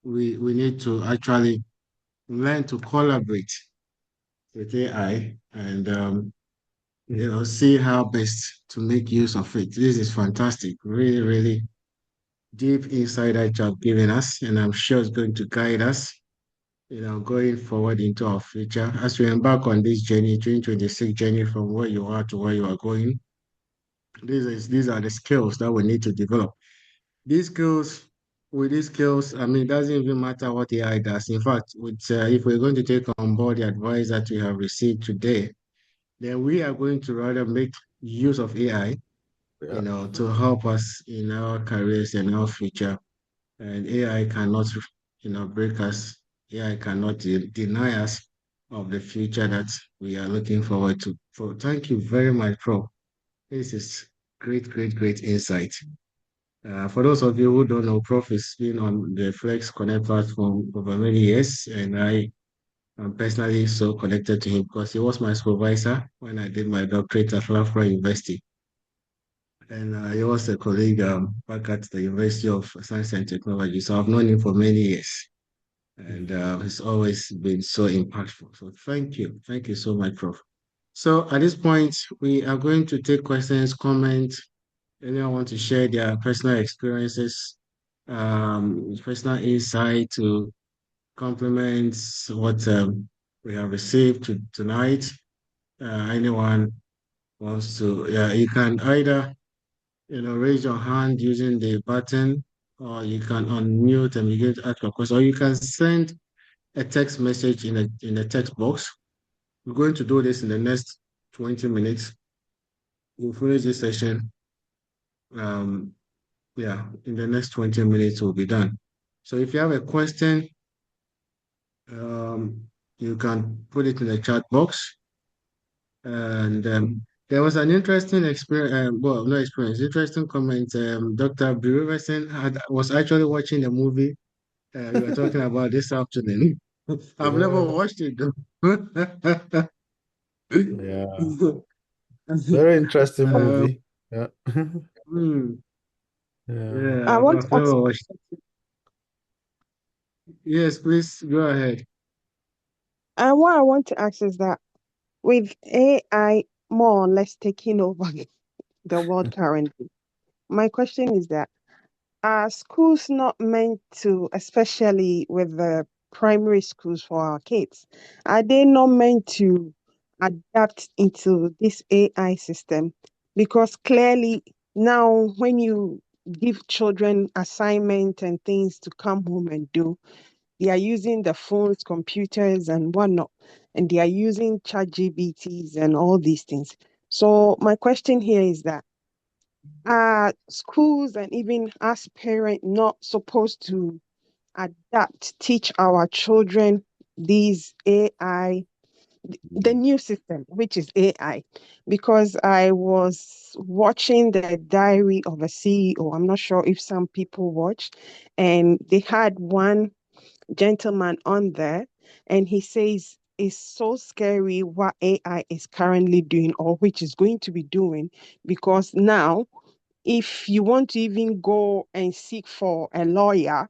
we need to actually learn to collaborate with AI and see how best to make use of it. This is fantastic, really, really deep insight that you have given us, and I'm sure it's going to guide us going forward into our future as we embark on this journey, 2026 journey from where you are to where you are going. These are the skills that we need to develop. These skills, with these skills, I mean, it doesn't even matter what AI does. In fact, if we're going to take on board the advice that we have received today, then we are going to rather make use of AI, Yeah. to help us in our careers and our future. And AI cannot, break us. AI cannot deny us of the future that we are looking forward to. So thank you very much, Prof. This is great, great, great insight. For those of you who don't know, Prof has been on the Flex Connect platform over many years, and I am personally so connected to him because he was my supervisor when I did my doctorate at Loughborough University. And he was a colleague back at the University of Science and Technology. So I've known him for many years, and he's always been so impactful. So thank you. Thank you so much, Prof. So at this point, we are going to take questions, comments. Anyone want to share their personal experiences, personal insight to complement what we have received tonight? Anyone wants to, yeah, you can either, raise your hand using the button, or you can unmute and begin to ask your question, or you can send a text message in the text box. We're going to do this in the next 20 minutes. We'll finish this session. Yeah, in the next 20 minutes we'll be done. So if you have a question, you can put it in the chat box. And there was an interesting experience, well, no experience, interesting comment. Dr. Biriverson was actually watching the movie we were talking about this afternoon. I've never Yeah. watched it though. Yeah. Very interesting Uh, movie. Yeah. hmm, Yeah. yeah, I want I've to ask, never watched it. Yes, please go ahead. what I want to ask is that with AI more or less taking over the world currently, my question is that are schools not meant to, especially with the primary schools for our kids, are they not meant to adapt into this AI system? Because clearly now when you give children assignment and things to come home and do, they are using the phones, computers, and whatnot, and they are using chat GBTs and all these things. So my question here is that are schools and even us parents not supposed to teach our children these AI, the new system, which is AI? Because I was watching the Diary of a CEO. I'm not sure if some people watch, and they had one gentleman on there, and he says it's so scary what AI is currently doing or which is going to be doing, because now if you want to even go and seek for a lawyer,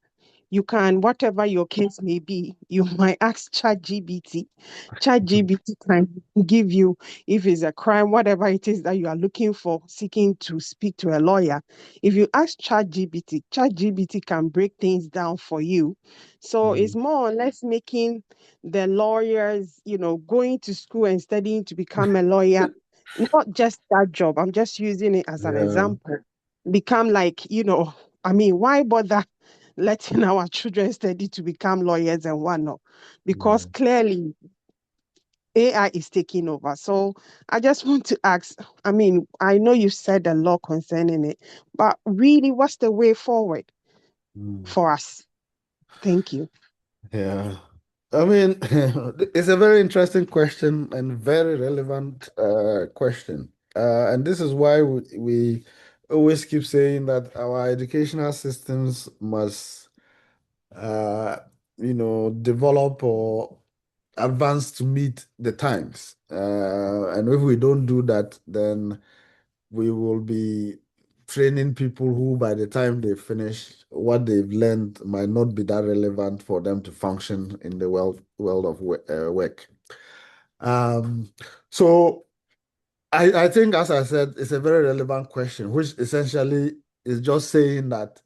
you can, whatever your case may be, you might ask ChatGPT. ChatGPT can give you, if it's a crime, whatever it is that you are looking for, seeking to speak to a lawyer. If you ask ChatGPT, ChatGPT can break things down for you. So it's more or less making the lawyers, going to school and studying to become a lawyer, not just that job. I'm just using it as an Yeah. example. Become like, I mean, why bother letting our children study to become lawyers and whatnot? Because clearly AI is taking over. So I just want to ask, I mean, I know you said a lot concerning it, but really, what's the way forward Mm. for us? Thank you. Yeah. I mean, it's a very interesting question and very relevant question. And this is why we always keep saying that our educational systems must, uh, develop or advance to meet the times. And if we don't do that, then we will be training people who, by the time they finish, what they've learned might not be that relevant for them to function in the world of work. Um, so I think, as I said, it's a very relevant question, which essentially is just saying that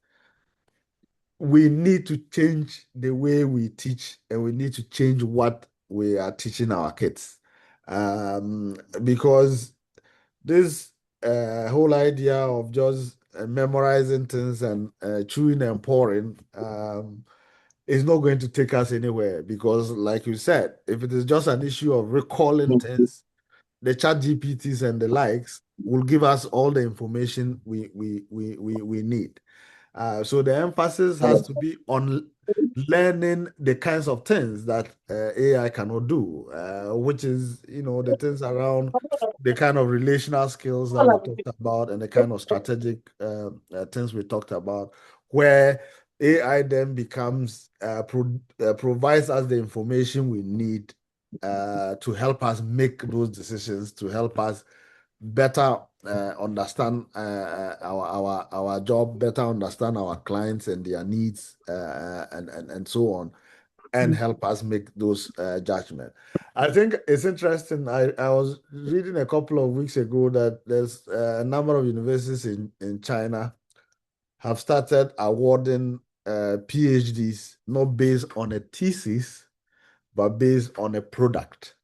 we need to change the way we teach, and we need to change what we are teaching our kids. Because this whole idea of just memorizing things and chewing and pouring is not going to take us anywhere. Because, like you said, if it is just an issue of recalling things, the chat GPTs and the likes will give us all the information we need. So the emphasis has to be on learning the kinds of things that AI cannot do, which is, the things around the kind of relational skills that we talked about and the kind of strategic things we talked about, where AI then becomes provides us the information we need to help us make those decisions, to help us better understand our job, better understand our clients and their needs, and so on, and help us make those judgments. I think it's interesting. I was reading a couple of weeks ago that there's a number of universities in China have started awarding PhDs not based on a thesis, but based on a product.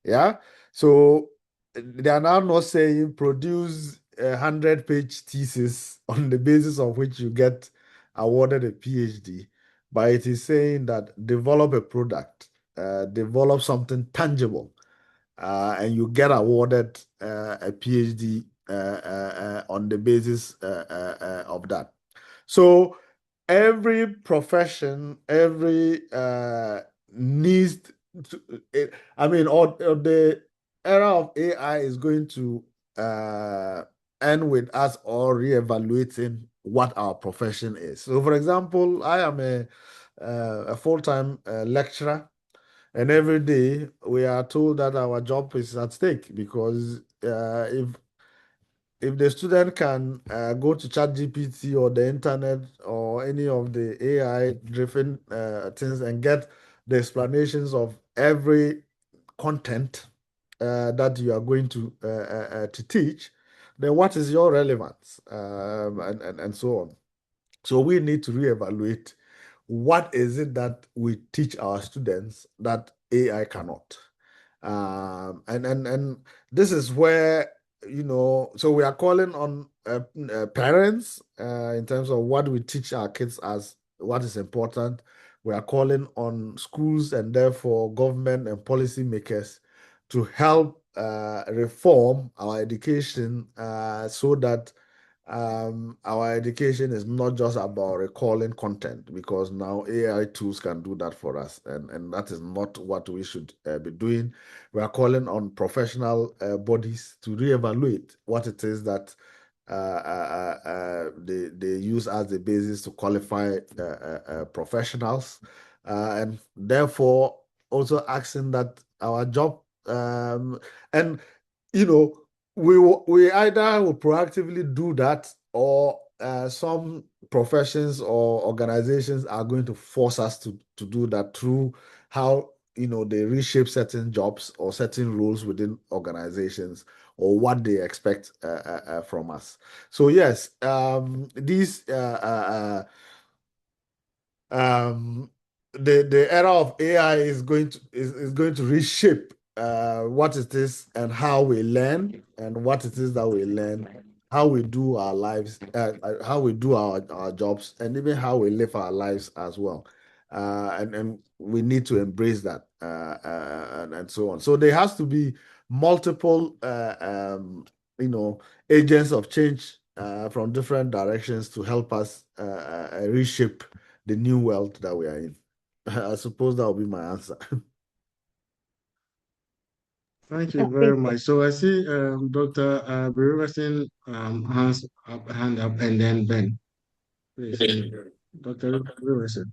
Yeah. So they are now not saying produce a 100-page thesis on the basis of which you get awarded a PhD, but it is saying that develop a product, develop something tangible, and you get awarded a PhD on the basis of that. So every profession, every needs to, or the era of AI is going to end with us all reevaluating what our profession is. So, for example, I am a full-time lecturer, and every day we are told that our job is at stake because if the student can go to ChatGPT or the internet or any of the AI-driven things and get the explanations of every content that you are going to teach, then what is your relevance, and so on. So we need to reevaluate what is it that we teach our students that AI cannot. And this is where, so we are calling on parents in terms of what we teach our kids as what is important. We are calling on schools and therefore government and policymakers to help reform our education so that our education is not just about recalling content, because now AI tools can do that for us, and that is not what we should be doing. We are calling on professional bodies to reevaluate what it is that they use as the basis to qualify professionals, and therefore also asking that our job and you know we either will proactively do that, or some professions or organizations are going to force us to do that through how they reshape certain jobs or certain roles within organizations, or what they expect from us. So yes, these the era of AI is going to reshape what it is and how we learn, and what it is that we learn, how we do our lives, how we do our jobs, and even how we live our lives as well. And we need to embrace that, and so on. So there has to be multiple agents of change from different directions to help us reshape the new world that we are in. I suppose that will be my answer. Thank you very much. So I see Dr. Birivasin has hand up, and then Ben. Please, Dr. Birivasin.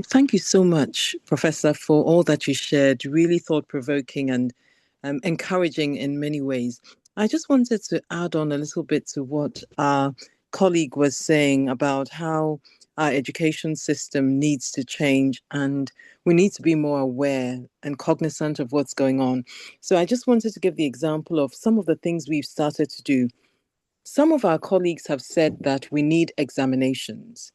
Thank you so much, Professor, for all that you shared. Really thought-provoking and encouraging in many ways. I just wanted to add on a little bit to what our colleague was saying about how our education system needs to change, and we need to be more aware and cognizant of what's going on. So I just wanted to give the example of some of the things we've started to do. Some of our colleagues have said that we need examinations.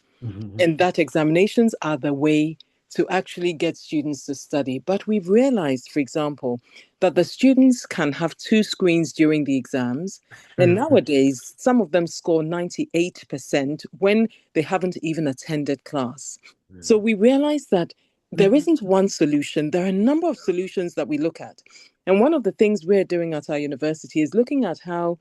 and that examinations are the way to actually get students to study. But we've realized, for example, that the students can have two screens during the exams. And nowadays, some of them score 98% when they haven't even attended class. So we realized that there isn't one solution. There are a number of solutions that we look at. And one of the things we're doing at our university is looking at how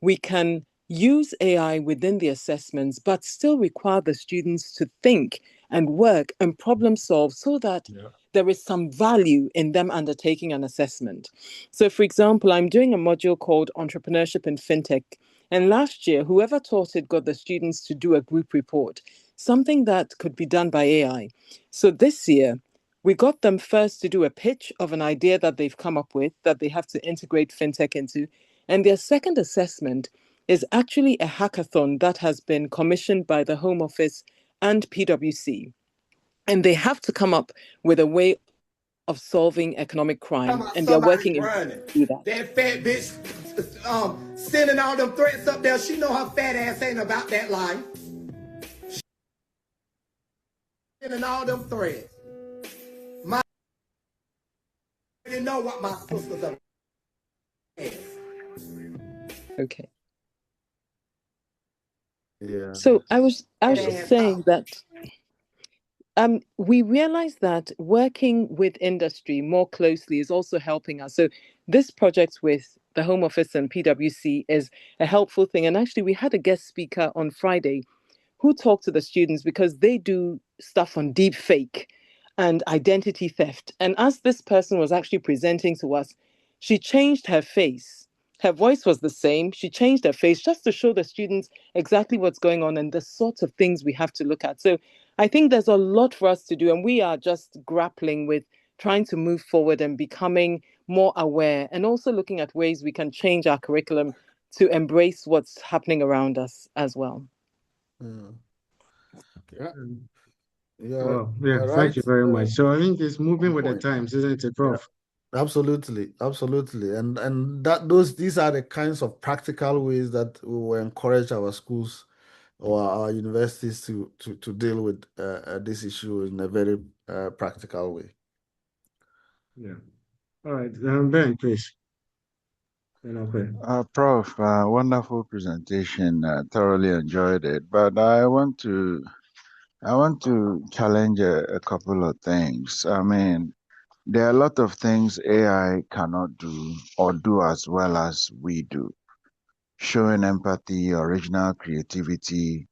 we can use AI within the assessments, but still require the students to think and work and problem solve so that there is some value in them undertaking an assessment. So, for example, I'm doing a module called Entrepreneurship in FinTech. And last year, whoever taught it got the students to do a group report, something that could be done by AI. So this year, we got them first to do a pitch of an idea that they've come up with that they have to integrate FinTech into. And their second assessment is actually a hackathon that has been commissioned by the Home Office and PwC. And they have to come up with a way of solving economic crime. And they're working in to do that. That fat bitch sending all them threats up there. She know her fat ass ain't about that life. Sending all them threats. I didn't know what my sisters are. Okay. Yeah. So I was just saying that we realized that working with industry more closely is also helping us. So this project with the Home Office and PwC is a helpful thing. And actually, we had a guest speaker on Friday who talked to the students because they do stuff on deep fake and identity theft. And as this person was actually presenting to us, she changed her face. Her voice was the same. She changed her face just to show the students exactly what's going on and the sorts of things we have to look at. So I think there's a lot for us to do, and we are just grappling with trying to move forward and becoming more aware, and also looking at ways we can change our curriculum to embrace what's happening around us as well. Yeah. Well, you're thank you right. very much. So I think it's moving with the point. times, isn't it, Prof? Absolutely, and these are the kinds of practical ways that we will encourage our schools or our universities to deal with this issue in a very practical way. Yeah. All right, Ben, please. Okay. Prof, wonderful presentation. Thoroughly enjoyed it. But I want to challenge a couple of things. I mean, there are a lot of things AI cannot do or do as well as we do. Showing empathy, original creativity,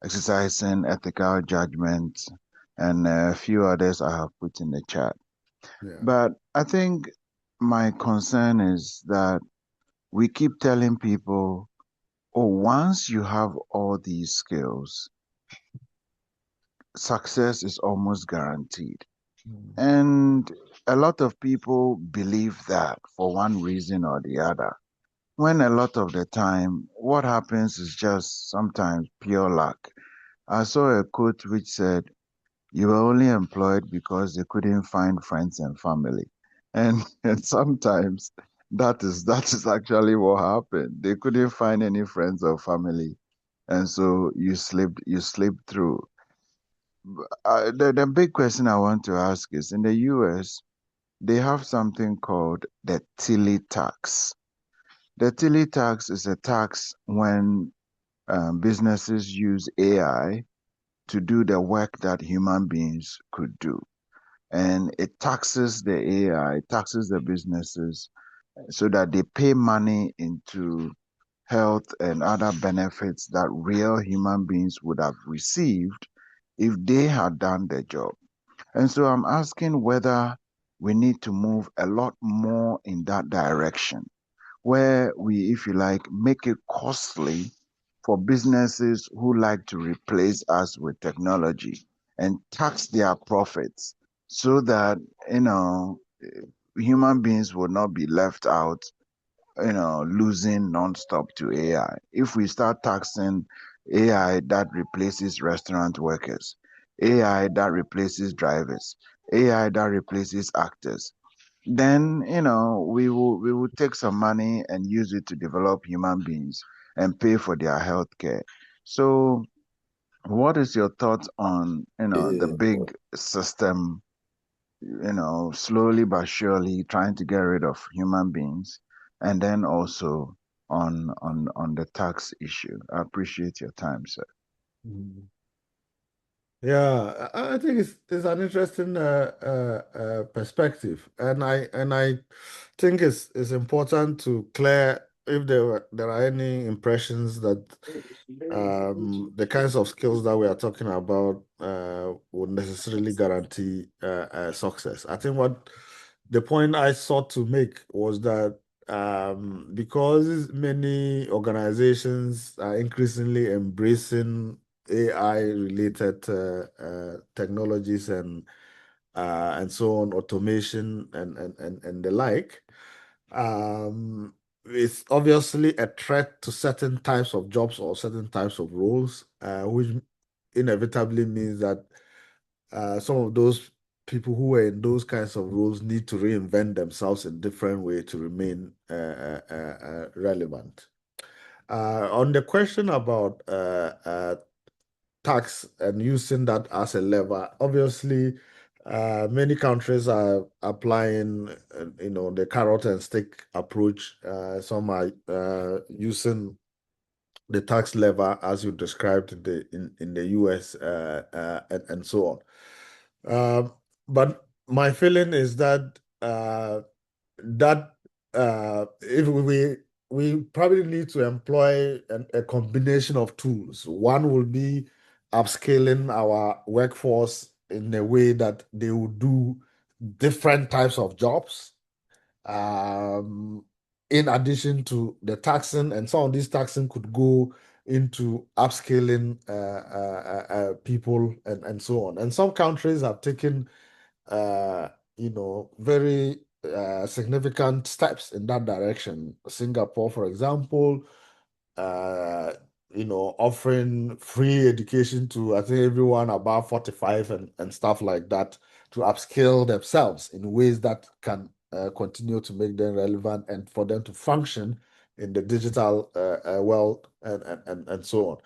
exercising ethical judgment, and a few others I have put in the chat. Yeah. But I think my concern is that we keep telling people, oh, once you have all these skills, success is almost guaranteed. And a lot of people believe that for one reason or the other. When a lot of the time, what happens is just sometimes pure luck. I saw a quote which said, you were only employed because they couldn't find friends and family. And sometimes that is actually what happened. They couldn't find any friends or family. And so you slipped through. The big question I want to ask is, in the US, they have something called the Tilly tax. The Tilly tax is a tax when businesses use AI to do the work that human beings could do. And it taxes the AI, taxes the businesses so that they pay money into health and other benefits that real human beings would have received if they had done the job. And so I'm asking whether we need to move a lot more in that direction, where we, if you like, make it costly for businesses who like to replace us with technology and tax their profits so that, human beings will not be left out, losing nonstop to AI. If we start taxing AI that replaces restaurant workers, AI that replaces drivers, AI that replaces actors, then we will take some money and use it to develop human beings and pay for their health care. So what is your thoughts on, the big system, slowly but surely trying to get rid of human beings, and then also on the tax issue? I appreciate your time, sir. Mm. Yeah, I think it's an interesting perspective, and I think it's important to clear if there are any impressions that the kinds of skills that we are talking about would necessarily guarantee success. I think what the point I sought to make was that because many organizations are increasingly embracing AI-related technologies and so on, automation and the like. It's obviously a threat to certain types of jobs or certain types of roles, which inevitably means that some of those people who are in those kinds of roles need to reinvent themselves in different way to remain relevant. On the question about tax and using that as a lever. Obviously, many countries are applying, the carrot and stick approach. Some are using the tax lever as you described in the US and so on. But my feeling is that that if we probably need to employ a combination of tools. One will be upscaling our workforce in a way that they will do different types of jobs. In addition to the taxing, and some of these taxing could go into upscaling people and so on. And some countries have taken very significant steps in that direction. Singapore, for example, offering free education to, I think, everyone above 45 and stuff like that to upskill themselves in ways that can continue to make them relevant and for them to function in the digital world and so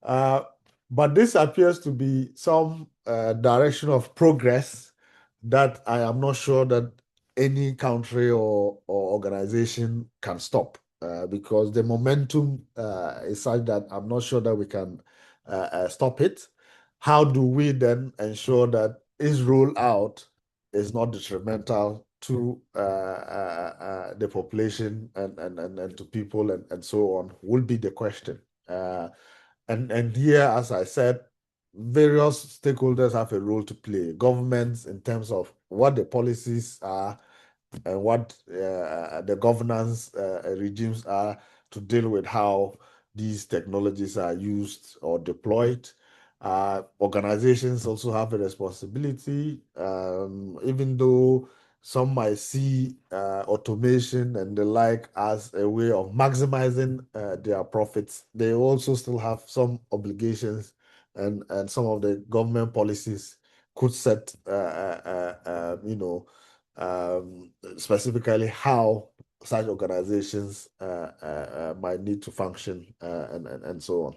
on. But this appears to be some direction of progress that I am not sure that any country or organization can stop because the momentum is such that I'm not sure that we can stop it. How do we then ensure that its rollout is not detrimental to the population and to people and so on will be the question. And here, as I said, various stakeholders have a role to play. Governments in terms of what the policies are and what the governance regimes are to deal with how these technologies are used or deployed. Organizations also have a responsibility, even though some might see automation and the like as a way of maximizing their profits. They also still have some obligations, and some of the government policies could set, specifically how such organizations might need to function and so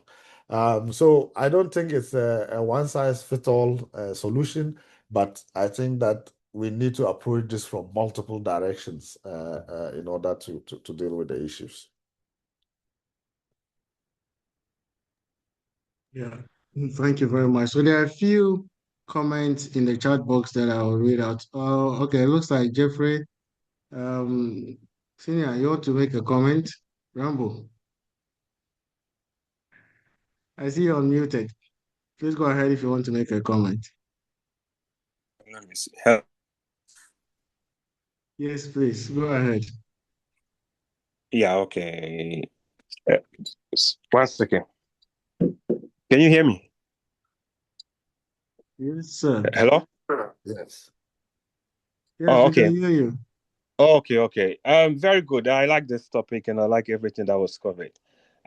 on. So I don't think it's a one-size-fits-all solution, but I think that we need to approach this from multiple directions in order to deal with the issues. Yeah, thank you very much. So there are a few comments in the chat box that I'll read out. Oh, okay, looks like Jeffrey, Senior, you want to make a comment? Rambo, I see you're unmuted. Please go ahead if you want to make a comment. Let me see. Yes, please, go ahead. Yeah, okay. 1 second. Can you hear me? Yes, sir. Hello? Yes. Yes, Oh, we okay. can hear you. Okay. Very good. I like this topic and I like everything that was covered.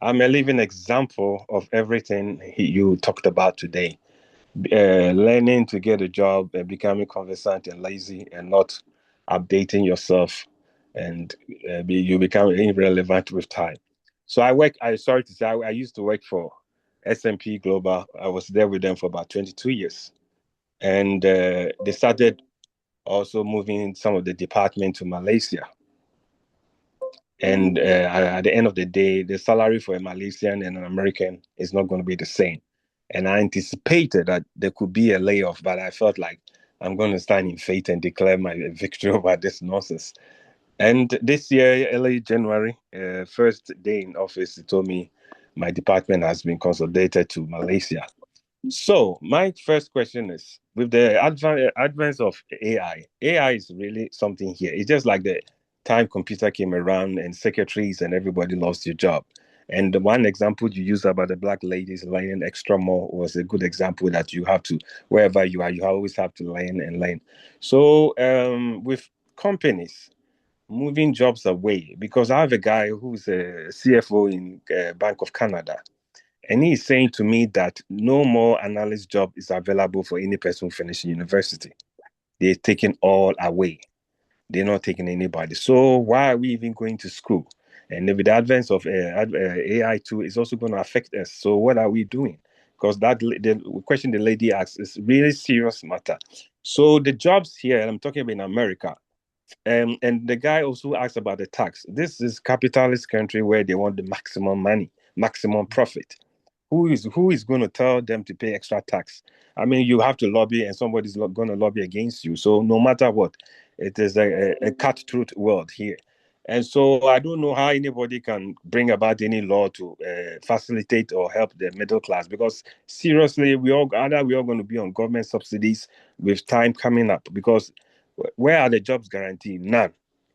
I'm a living example of everything you talked about today. Learning to get a job and becoming conversant and lazy and not updating yourself, and you become irrelevant with time. So I used to work for S&P Global. I was there with them for about 22 years. And they started also moving some of the department to Malaysia. And at the end of the day, the salary for a Malaysian and an American is not going to be the same. And I anticipated that there could be a layoff, but I felt like I'm going to stand in faith and declare my victory over this nonsense. And this year, early January, first day in office, he told me my department has been consolidated to Malaysia. So my first question is, with the advance of AI is really something here. It's just like the time computer came around and secretaries and everybody lost your job. And the one example you used about the black ladies learning extra more was a good example that you have to, wherever you are, you always have to learn and learn. So with companies moving jobs away, because I have a guy who's a CFO in Bank of Canada. And he's saying to me that no more analyst job is available for any person finishing university. They're taking all away. They're not taking anybody. So why are we even going to school? And with the advance of AI too, it's also going to affect us. So what are we doing? Because the question the lady asked is really serious matter. So the jobs here, I'm talking about in America, and the guy also asked about the tax. This is capitalist country where they want the maximum money, maximum profit. Who is going to tell them to pay extra tax? I mean, you have to lobby, and somebody's going to lobby against you. So no matter what, it is a cutthroat world here. And so I don't know how anybody can bring about any law to facilitate or help the middle class, because seriously, we all going to be on government subsidies with time coming up, because where are the jobs guaranteed? None.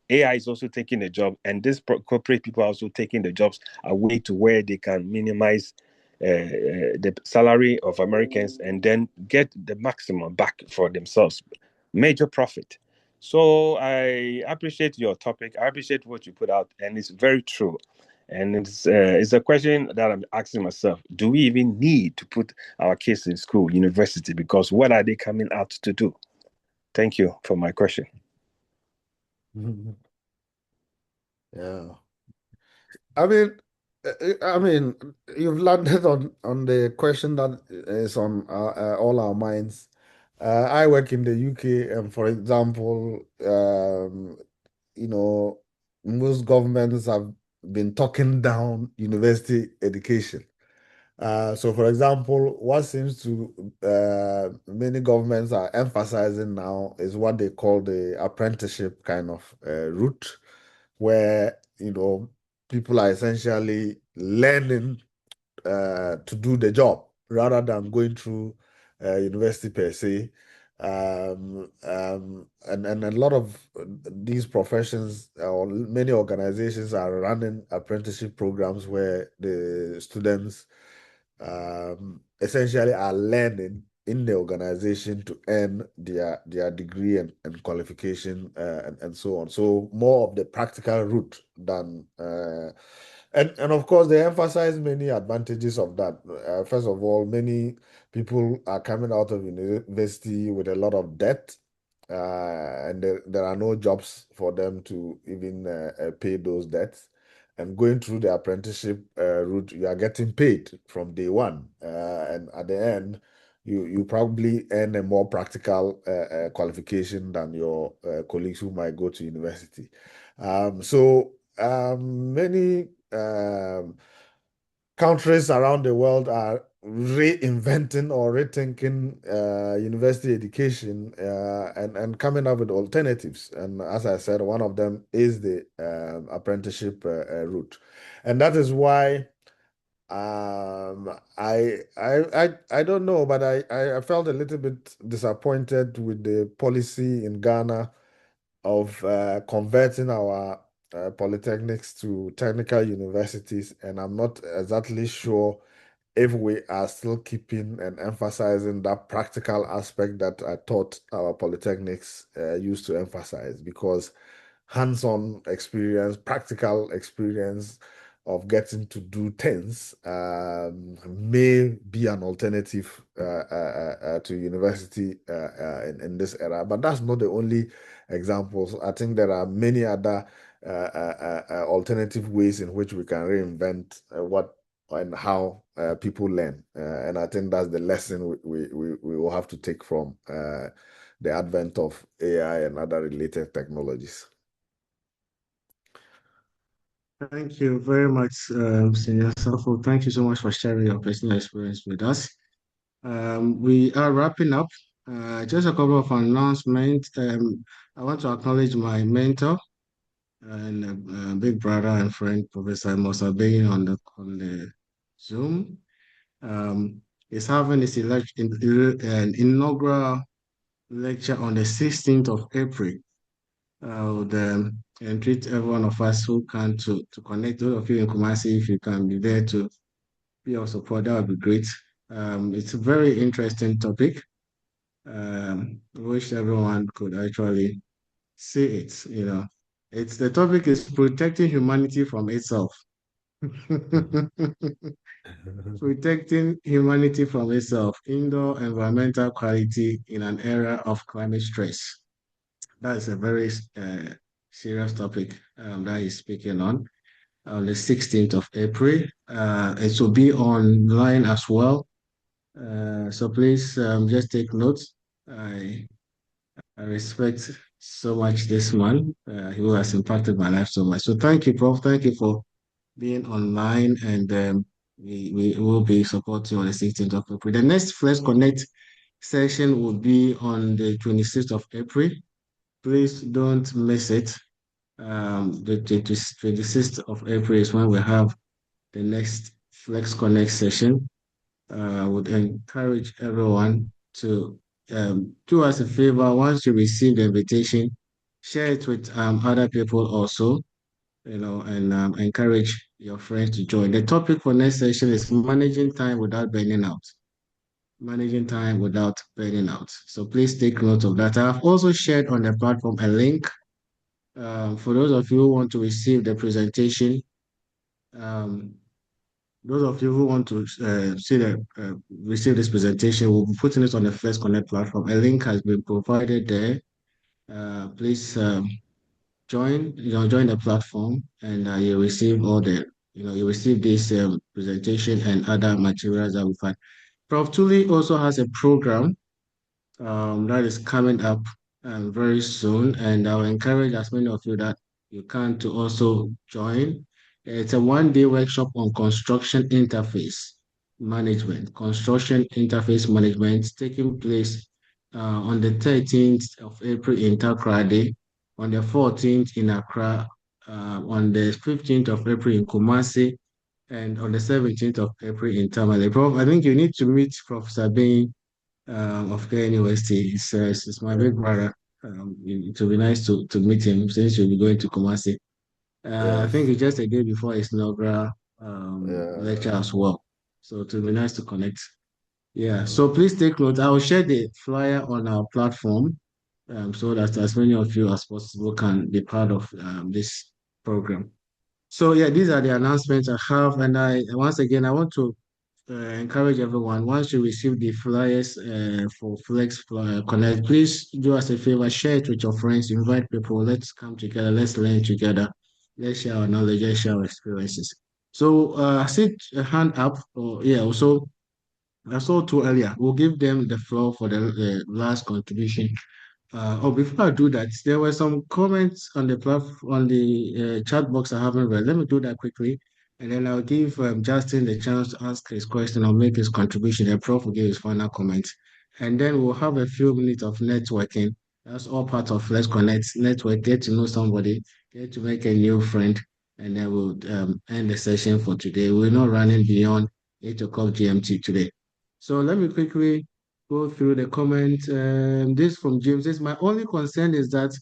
AI is also taking the job, and these corporate people are also taking the jobs away to where they can minimize the salary of Americans and then get the maximum back for themselves. Major profit. So I appreciate your topic. I appreciate what you put out, and it's very true. And it's a question that I'm asking myself: do we even need to put our kids in school, university? Because what are they coming out to do? Thank you for my question. Yeah. I mean, you've landed on the question that is on all our minds. I work in the UK, and for example, most governments have been talking down university education. So, for example, what seems to many governments are emphasizing now is what they call the apprenticeship kind of route, where people are essentially learning to do the job rather than going through university per se. And a lot of these professions or many organizations are running apprenticeship programs where the students essentially are learning in the organization to earn their degree and qualification and so on. So more of the practical route than and of course they emphasize many advantages of that. First of all, many people are coming out of university with a lot of debt. And there are no jobs for them to even pay those debts. And going through the apprenticeship route, you are getting paid from day one. And at the end, you probably earn a more practical qualification than your colleagues who might go to university. So many countries around the world are reinventing or rethinking university education and coming up with alternatives. And as I said, one of them is the apprenticeship route, and that is why I don't know, but I felt a little bit disappointed with the policy in Ghana of converting our polytechnics to technical universities, and I'm not exactly sure if we are still keeping and emphasizing that practical aspect that I thought our polytechnics used to emphasize, because hands-on experience, practical experience of getting to do things may be an alternative to university in this era. But that's not the only examples. I think there are many other alternative ways in which we can reinvent what and how people learn. And I think that's the lesson we will have to take from the advent of AI and other related technologies. Thank you very much, Senior Safo. Thank you so much for sharing your personal experience with us. We are wrapping up. Just a couple of announcements. I want to acknowledge my mentor and big brother and friend, Professor Mosa being on the Zoom. He's having an inaugural lecture on the 16th of April. I would entreat every one of us who can to connect. Those of you in Kumasi, if you can be there to be of support, that would be great. It's a very interesting topic. I wish everyone could actually see it. It's the topic is protecting humanity from itself. Protecting humanity from itself, indoor environmental quality in an era of climate stress. That is a very serious topic that he's speaking on the 16th of April. It will be online as well. So please just take notes. I respect so much this man who has impacted my life so much. So thank you, Prof. Thank you for being online, and we will be supporting on the 16th of April. The next Flex Connect session will be on the 26th of April. Please don't miss it. The 26th of April is when we have the next Flex Connect session. I would encourage everyone to do us a favor. Once you receive the invitation, share it with other people also, and encourage your friends to join. The topic for next session is managing time without burning out. Managing time without burning out. So please take note of that. I've also shared on the platform a link for those of you who want to receive the presentation. Those of you who want to receive this presentation, we'll be putting it on the First Connect platform. A link has been provided there. Please join the platform, and you receive you receive this presentation and other materials that we find. Prof. Tuuli also has a program that is coming up very soon, and I'll encourage as many of you that you can to also join. It's a one-day workshop on construction interface management taking place on the 13th of April in Takoradi, on the 14th in Accra, on the 15th of April in Kumasi, and on the 17th of April in Tamale. Prof, I think you need to meet Professor Bain of Care University. It's my big brother. It will be nice to meet him since you'll be going to Kumasi. I think it's just a day before his inaugural lecture as well. So it will be nice to connect. Yeah, so please take note. I will share the flyer on our platform so that as many of you as possible can be part of this program. So yeah, these are the announcements I have. And once again, I want to encourage everyone, once you receive the flyers for Flex Connect, please do us a favor, share it with your friends, invite people, let's come together, let's learn together, let's share our knowledge, let's share our experiences. So I see a hand up, also I saw two earlier. We'll give them the floor for the last contribution. Before I do that, there were some comments on the on the chat box I haven't read. Let me do that quickly, and then I'll give Justin the chance to ask his question or make his contribution. The Prof will give his final comments, and then we'll have a few minutes of networking. That's all part of Let's Connect. Network, get to know somebody, get to make a new friend, and then we'll end the session for today. We're not running beyond 8 o'clock GMT today. So let me quickly go through the comment. This from James says, my only concern is that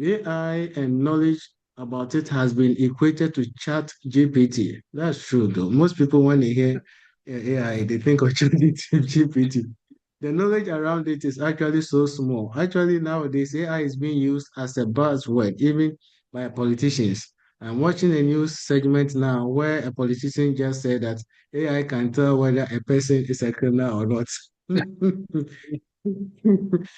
AI and knowledge about it has been equated to chat GPT. That's true though. Most people when they hear AI, they think of chat GPT. The knowledge around it is actually so small. Actually, nowadays, AI is being used as a buzzword, even by politicians. I'm watching a news segment now where a politician just said that AI can tell whether a person is a criminal or not.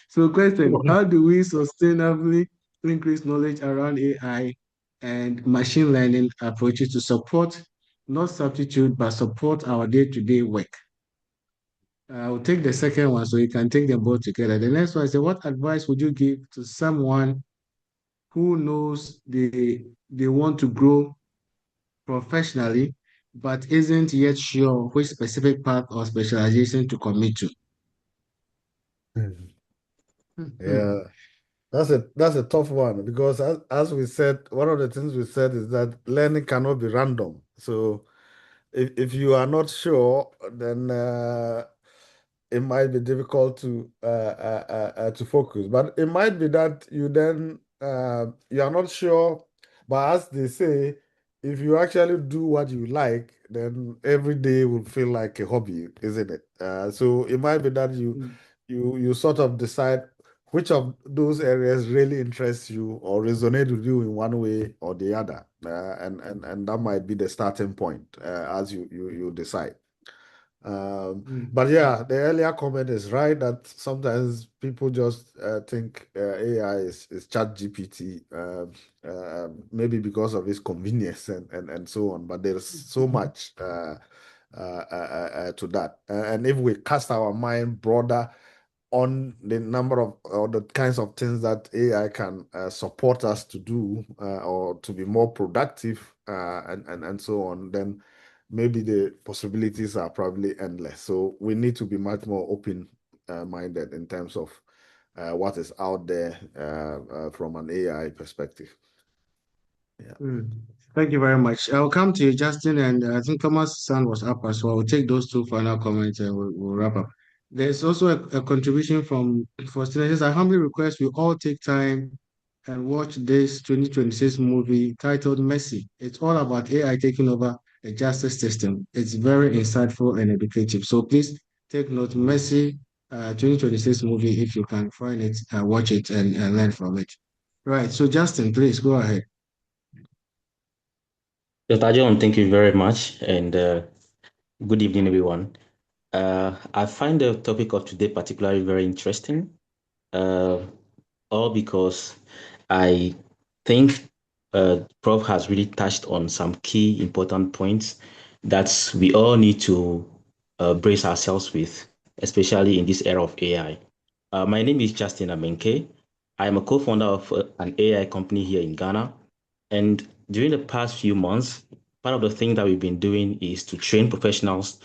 So question, how do we sustainably increase knowledge around AI and machine learning approaches to support not substitute, but support our day-to-day work. I'll take the second one so you can take them both together. The next one is what advice would you give to someone who knows they want to grow professionally, but isn't yet sure which specific path or specialization to commit to? Yeah, that's a tough one because as we said, one of the things we said is that learning cannot be random. So if you are not sure, then it might be difficult to focus. But it might be that you are not sure. But as they say, if you actually do what you like, then every day will feel like a hobby, isn't it? So it might be that you sort of decide which of those areas really interests you or resonate with you in one way or the other, and that might be the starting point as you decide. But yeah, the earlier comment is right that sometimes people just think AI is Chat GPT, maybe because of its convenience and so on. But there's so much to that. And if we cast our mind broader on the number of or the kinds of things that AI can support us to do or to be more productive and so on, then maybe the possibilities are probably endless. So we need to be much more open minded in terms of what is out there from an AI perspective. Yeah. Thank you very much. I'll come to you, Justin, and I think Thomas' son was up as well. We'll take those two final comments and we'll wrap up. There's also a contribution from Faustina. Says, I humbly request we all take time and watch this 2026 movie titled Messi. It's all about AI taking over the justice system. It's very insightful and educative. So please take note, Messi 2026 movie, if you can find it, watch it and learn from it. Right. So Justin, please go ahead. Dr. John, thank you very much, and good evening, everyone. I find the topic of today particularly very interesting, all because I think Prof has really touched on some key important points that we all need to brace ourselves with, especially in this era of AI. My name is Justin Amenke. I am a co-founder of an AI company here in Ghana. And during the past few months, part of the thing that we've been doing is to train professionals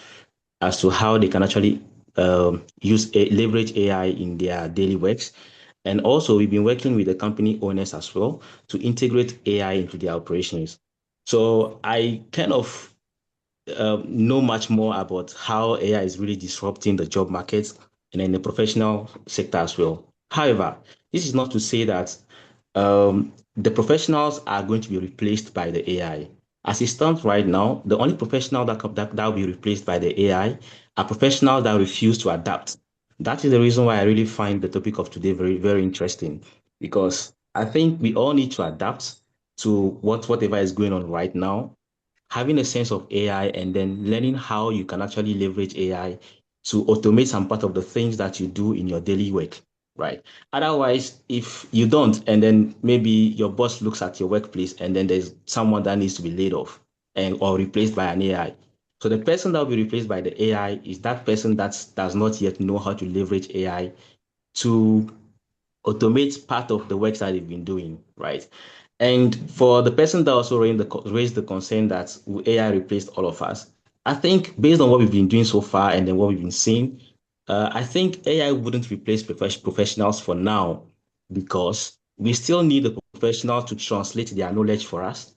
as to how they can actually leverage AI in their daily works. And also, we've been working with the company owners as well to integrate AI into their operations. So I kind of know much more about how AI is really disrupting the job market and in the professional sector as well. However, this is not to say that the professionals are going to be replaced by the AI. As it stands right now, the only professional that will be replaced by the AI are professionals that refuse to adapt. That is the reason why I really find the topic of today very, very interesting, because I think we all need to adapt to whatever is going on right now, having a sense of AI and then learning how you can actually leverage AI to automate some part of the things that you do in your daily work, right? Otherwise, if you don't, and then maybe your boss looks at your workplace and then there's someone that needs to be laid off and or replaced by an AI. So the person that will be replaced by the AI is that person that does not yet know how to leverage AI to automate part of the work that they've been doing, right? And for the person that also raised the concern that will AI replaced all of us, I think based on what we've been doing so far and then what we've been seeing, I think AI wouldn't replace professionals for now because we still need the professionals to translate their knowledge for us.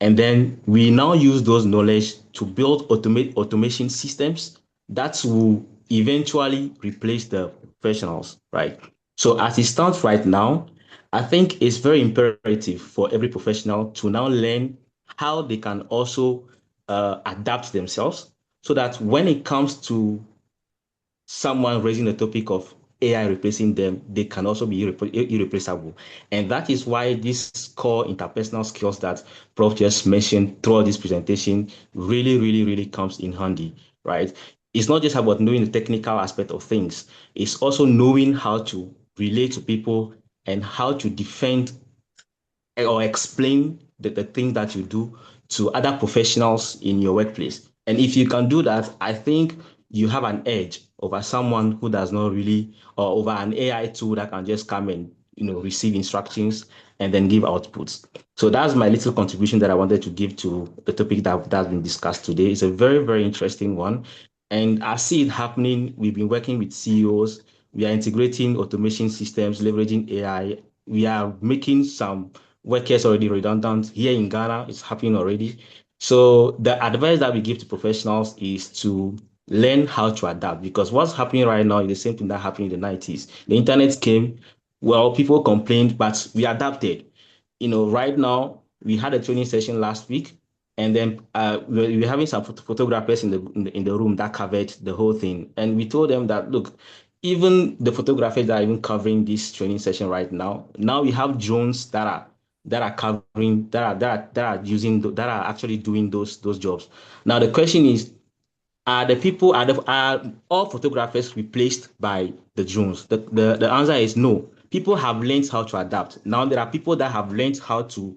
And then we now use those knowledge to build automation systems that will eventually replace the professionals, right? So as it stands right now, I think it's very imperative for every professional to now learn how they can also adapt themselves so that when it comes to someone raising the topic of AI replacing them, they can also be irreplaceable. And that is why these core interpersonal skills that Prof just mentioned throughout this presentation really, really, really comes in handy, right? It's not just about knowing the technical aspect of things. It's also knowing how to relate to people and how to defend or explain the thing that you do to other professionals in your workplace. And if you can do that, I think you have an edge over someone who does not really, or over an AI tool that can just come and receive instructions and then give outputs. So that's my little contribution that I wanted to give to the topic that's been discussed today. It's a very, very interesting one. And I see it happening. We've been working with CEOs. We are integrating automation systems, leveraging AI. We are making some workers already redundant. Here in Ghana, it's happening already. So the advice that we give to professionals is to learn how to adapt, because what's happening right now is the same thing that happened in the 90s. The internet came, well, people complained, but we adapted. Right now, we had a training session last week, and then we're having some photographers in the room that covered the whole thing. And we told them that, look, even the photographers that are even covering this training session right now we have drones that are covering that are actually doing those jobs. Now the question is, are all photographers replaced by the drones? The answer is no. People have learned how to adapt. Now there are people that have learned how to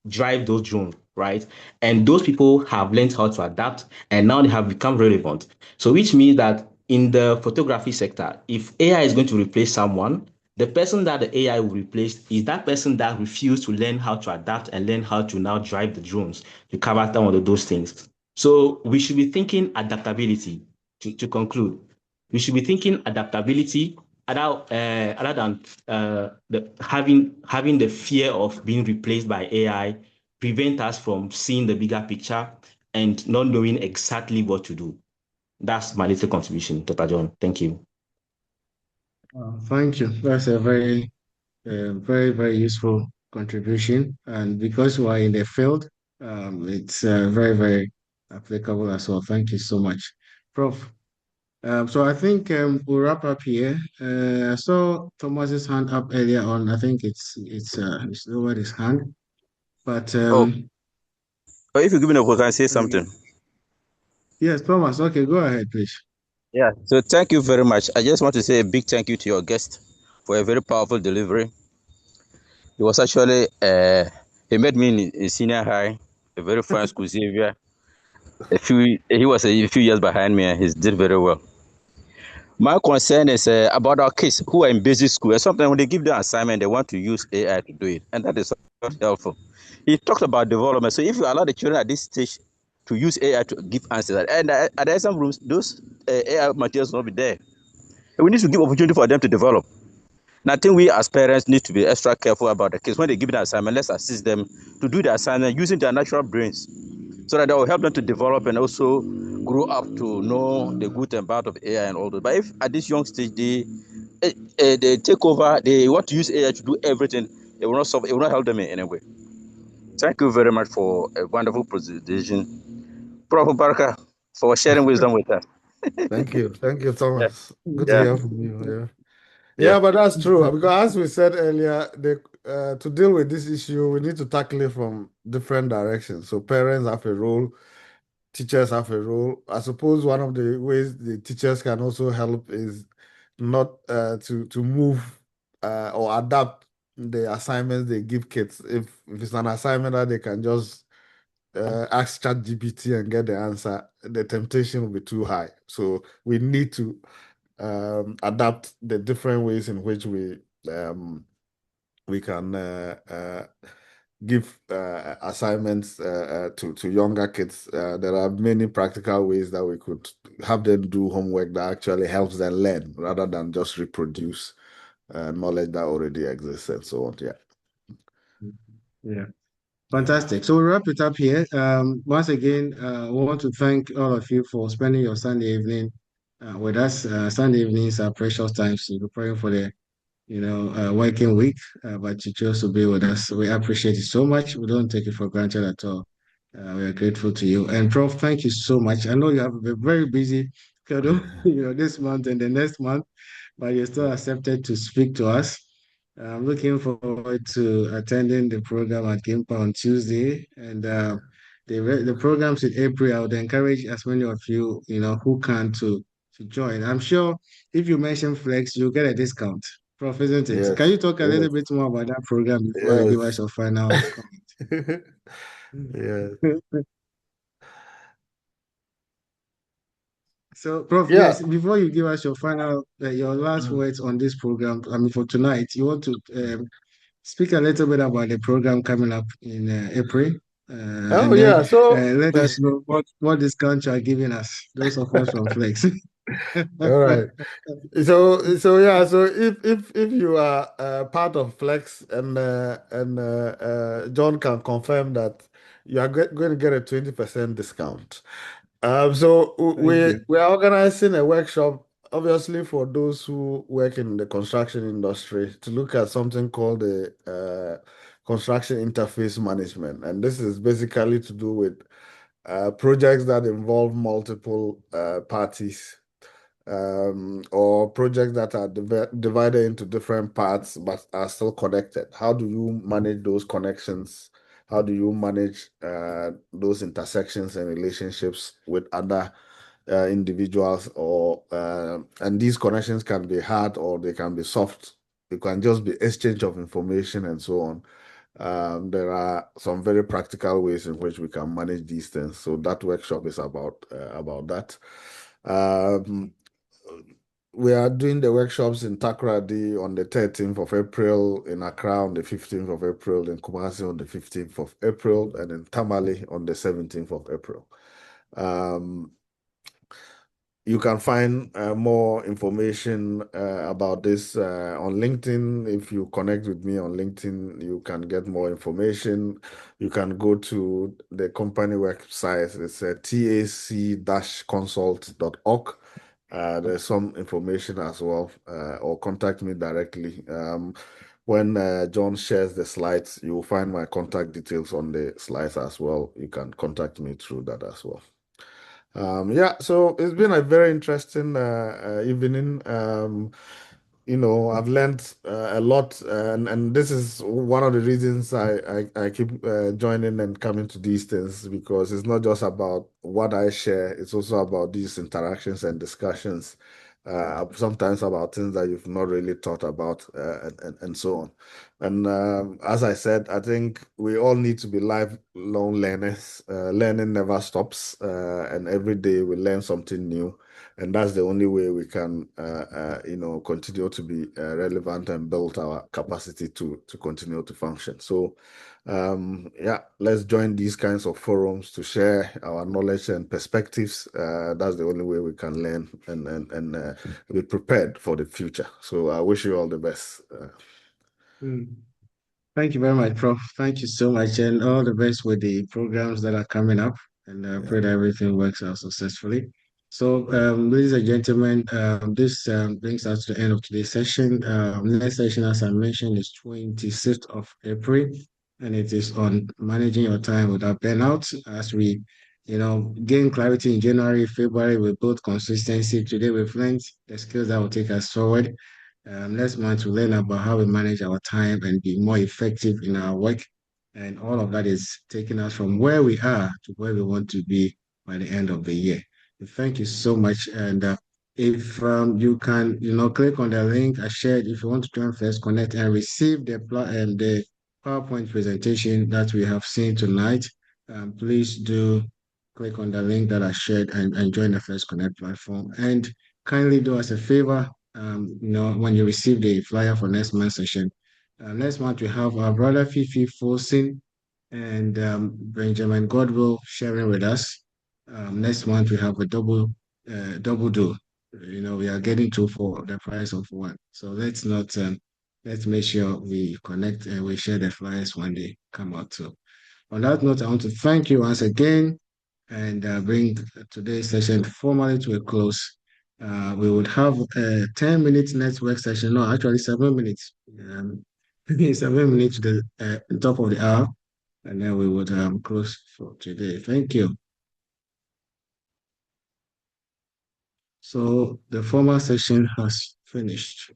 drive those drones, right? And those people have learned how to adapt, and now they have become relevant. So which means that in the photography sector, if AI is going to replace someone, the person that the AI will replace is that person that refused to learn how to adapt and learn how to now drive the drones to cover some of those things. So we should be thinking adaptability. To conclude, we should be thinking adaptability other than having the fear of being replaced by AI prevent us from seeing the bigger picture and not knowing exactly what to do. That's my little contribution, Dr. John. Thank you. Thank you. That's a very, very, very useful contribution. And because we are in the field, it's very, very applicable as well. Thank you so much, Prof. So I think we'll wrap up here. I saw Thomas's hand up earlier on. I think it's lowered his hand. But if you give me a chance, can I say something? Yes, Thomas. Okay, go ahead, please. Yeah. So thank you very much. I just want to say a big thank you to your guest for a very powerful delivery. He was actually he met me in senior high, a very fine school Xavier. He was a few years behind me, and he did very well. My concern is about our kids who are in basic school. Sometimes when they give them assignment, they want to use AI to do it, and that is not helpful. He talked about development. So if you allow the children at this stage to use AI to give answers, and at the exam rooms, those AI materials will not be there. We need to give opportunity for them to develop. And I think we as parents need to be extra careful about the kids. When they give them an assignment, let's assist them to do the assignment using their natural brains, so that will help them to develop and also grow up to know the good and bad of AI and all that. But if at this young stage they take over, they want to use AI to do everything, it will not solve, it will not help them in any way. Thank you very much for a wonderful presentation, Prof. Baraka, for sharing wisdom with us. Thank you, Thomas. Good to Yeah. hear from you. Yeah, but that's true because as we said earlier, to deal with this issue, we need to tackle it from different directions. So parents have a role, teachers have a role. I suppose one of the ways the teachers can also help is not to move or adapt the assignments they give kids. If it's an assignment that they can just ask ChatGPT and get the answer, the temptation will be too high. So we need to adapt the different ways in which we can give assignments to younger kids. There are many practical ways that we could have them do homework that actually helps them learn rather than just reproduce knowledge that already exists and so on. Yeah. Fantastic. So we'll wrap it up here. Once again, we want to thank all of you for spending your Sunday evening with us. Sunday evenings are precious times to preparing for the working week, but you chose to be with us. We appreciate it so much. We don't take it for granted at all. We are grateful to you. And Prof, thank you so much. I know you have a very busy schedule, this month and the next month, but you still accepted to speak to us. I'm looking forward to attending the program at Gimpa on Tuesday, and the programs in April. I would encourage as many of you, who can to join. I'm sure if you mention Flex, you'll get a discount. Prof, isn't it? Yes. Can you talk a little Yes. bit more about that program before you give us Yes. your final comment? Yeah. So, Prof, Yeah. yes, before you give us your final, your last words on this program, I mean, for tonight, you want to speak a little bit about the program coming up in April, Oh and then yeah. So let us know what discount you are giving us, those of us from Flex. all right. So yeah. So if you are part of Flex and John can confirm that you are going to get a 20% discount. So Thank you. we are organizing a workshop, obviously for those who work in the construction industry, to look at something called the construction interface management, and this is basically to do with projects that involve multiple parties, or projects that are divided into different parts but are still connected. How do you manage those connections? How do you manage those intersections and relationships with other individuals? And these connections can be hard or they can be soft. It can just be exchange of information and so on. There are some very practical ways in which we can manage these things. So that workshop is about that. Um, we are doing the workshops in Takoradi on the 13th of April, in Accra on the 15th of April, in Kumasi on the 15th of April, and in Tamale on the 17th of April. You can find more information about this on LinkedIn. If you connect with me on LinkedIn, you can get more information. You can go to the company website. It's tac-consult.org. There's some information as well, or contact me directly. When John shares the slides, you will find my contact details on the slides as well. You can contact me through that as well. Yeah, so it's been a very interesting evening. I've learned a lot, and this is one of the reasons I keep joining and coming to these things, because it's not just about what I share, it's also about these interactions and discussions, sometimes about things that you've not really thought about, and so on. And as I said, I think we all need to be lifelong learners. Learning never stops, and every day we learn something new, and that's the only way we can, continue to be relevant and build our capacity to continue to function. So, yeah, let's join these kinds of forums to share our knowledge and perspectives. That's the only way we can learn and be prepared for the future. So I wish you all the best. Thank you very much, Prof. Thank you so much, and all the best with the programs that are coming up. And I pray that everything works out successfully. So, ladies and gentlemen, this brings us to the end of today's session. Next session, as I mentioned, is 26th of April, and it is on managing your time without burnout. As we, gain clarity in January, February, we build consistency. Today, we've learned the skills that will take us forward. Next month, we learn about how we manage our time and be more effective in our work. And all of that is taking us from where we are to where we want to be by the end of the year. Thank you so much. And if you can, click on the link I shared, if you want to join First Connect and receive the PowerPoint presentation that we have seen tonight, please do click on the link that I shared and join the First Connect platform. And kindly do us a favor, when you receive the flyer for next month's session. Next month we have our brother Fifi Folson and Benjamin Godwill sharing with us. Next month we have a double do. We are getting two for the price of one. So let's make sure we connect and we share the flyers when they come out too. On that note, I want to thank you once again and bring today's session formally to a close. We would have a 10-minute network session. No, actually 7 minutes. 7 minutes to the top of the hour, and then we would close for today. Thank you. So the formal session has finished.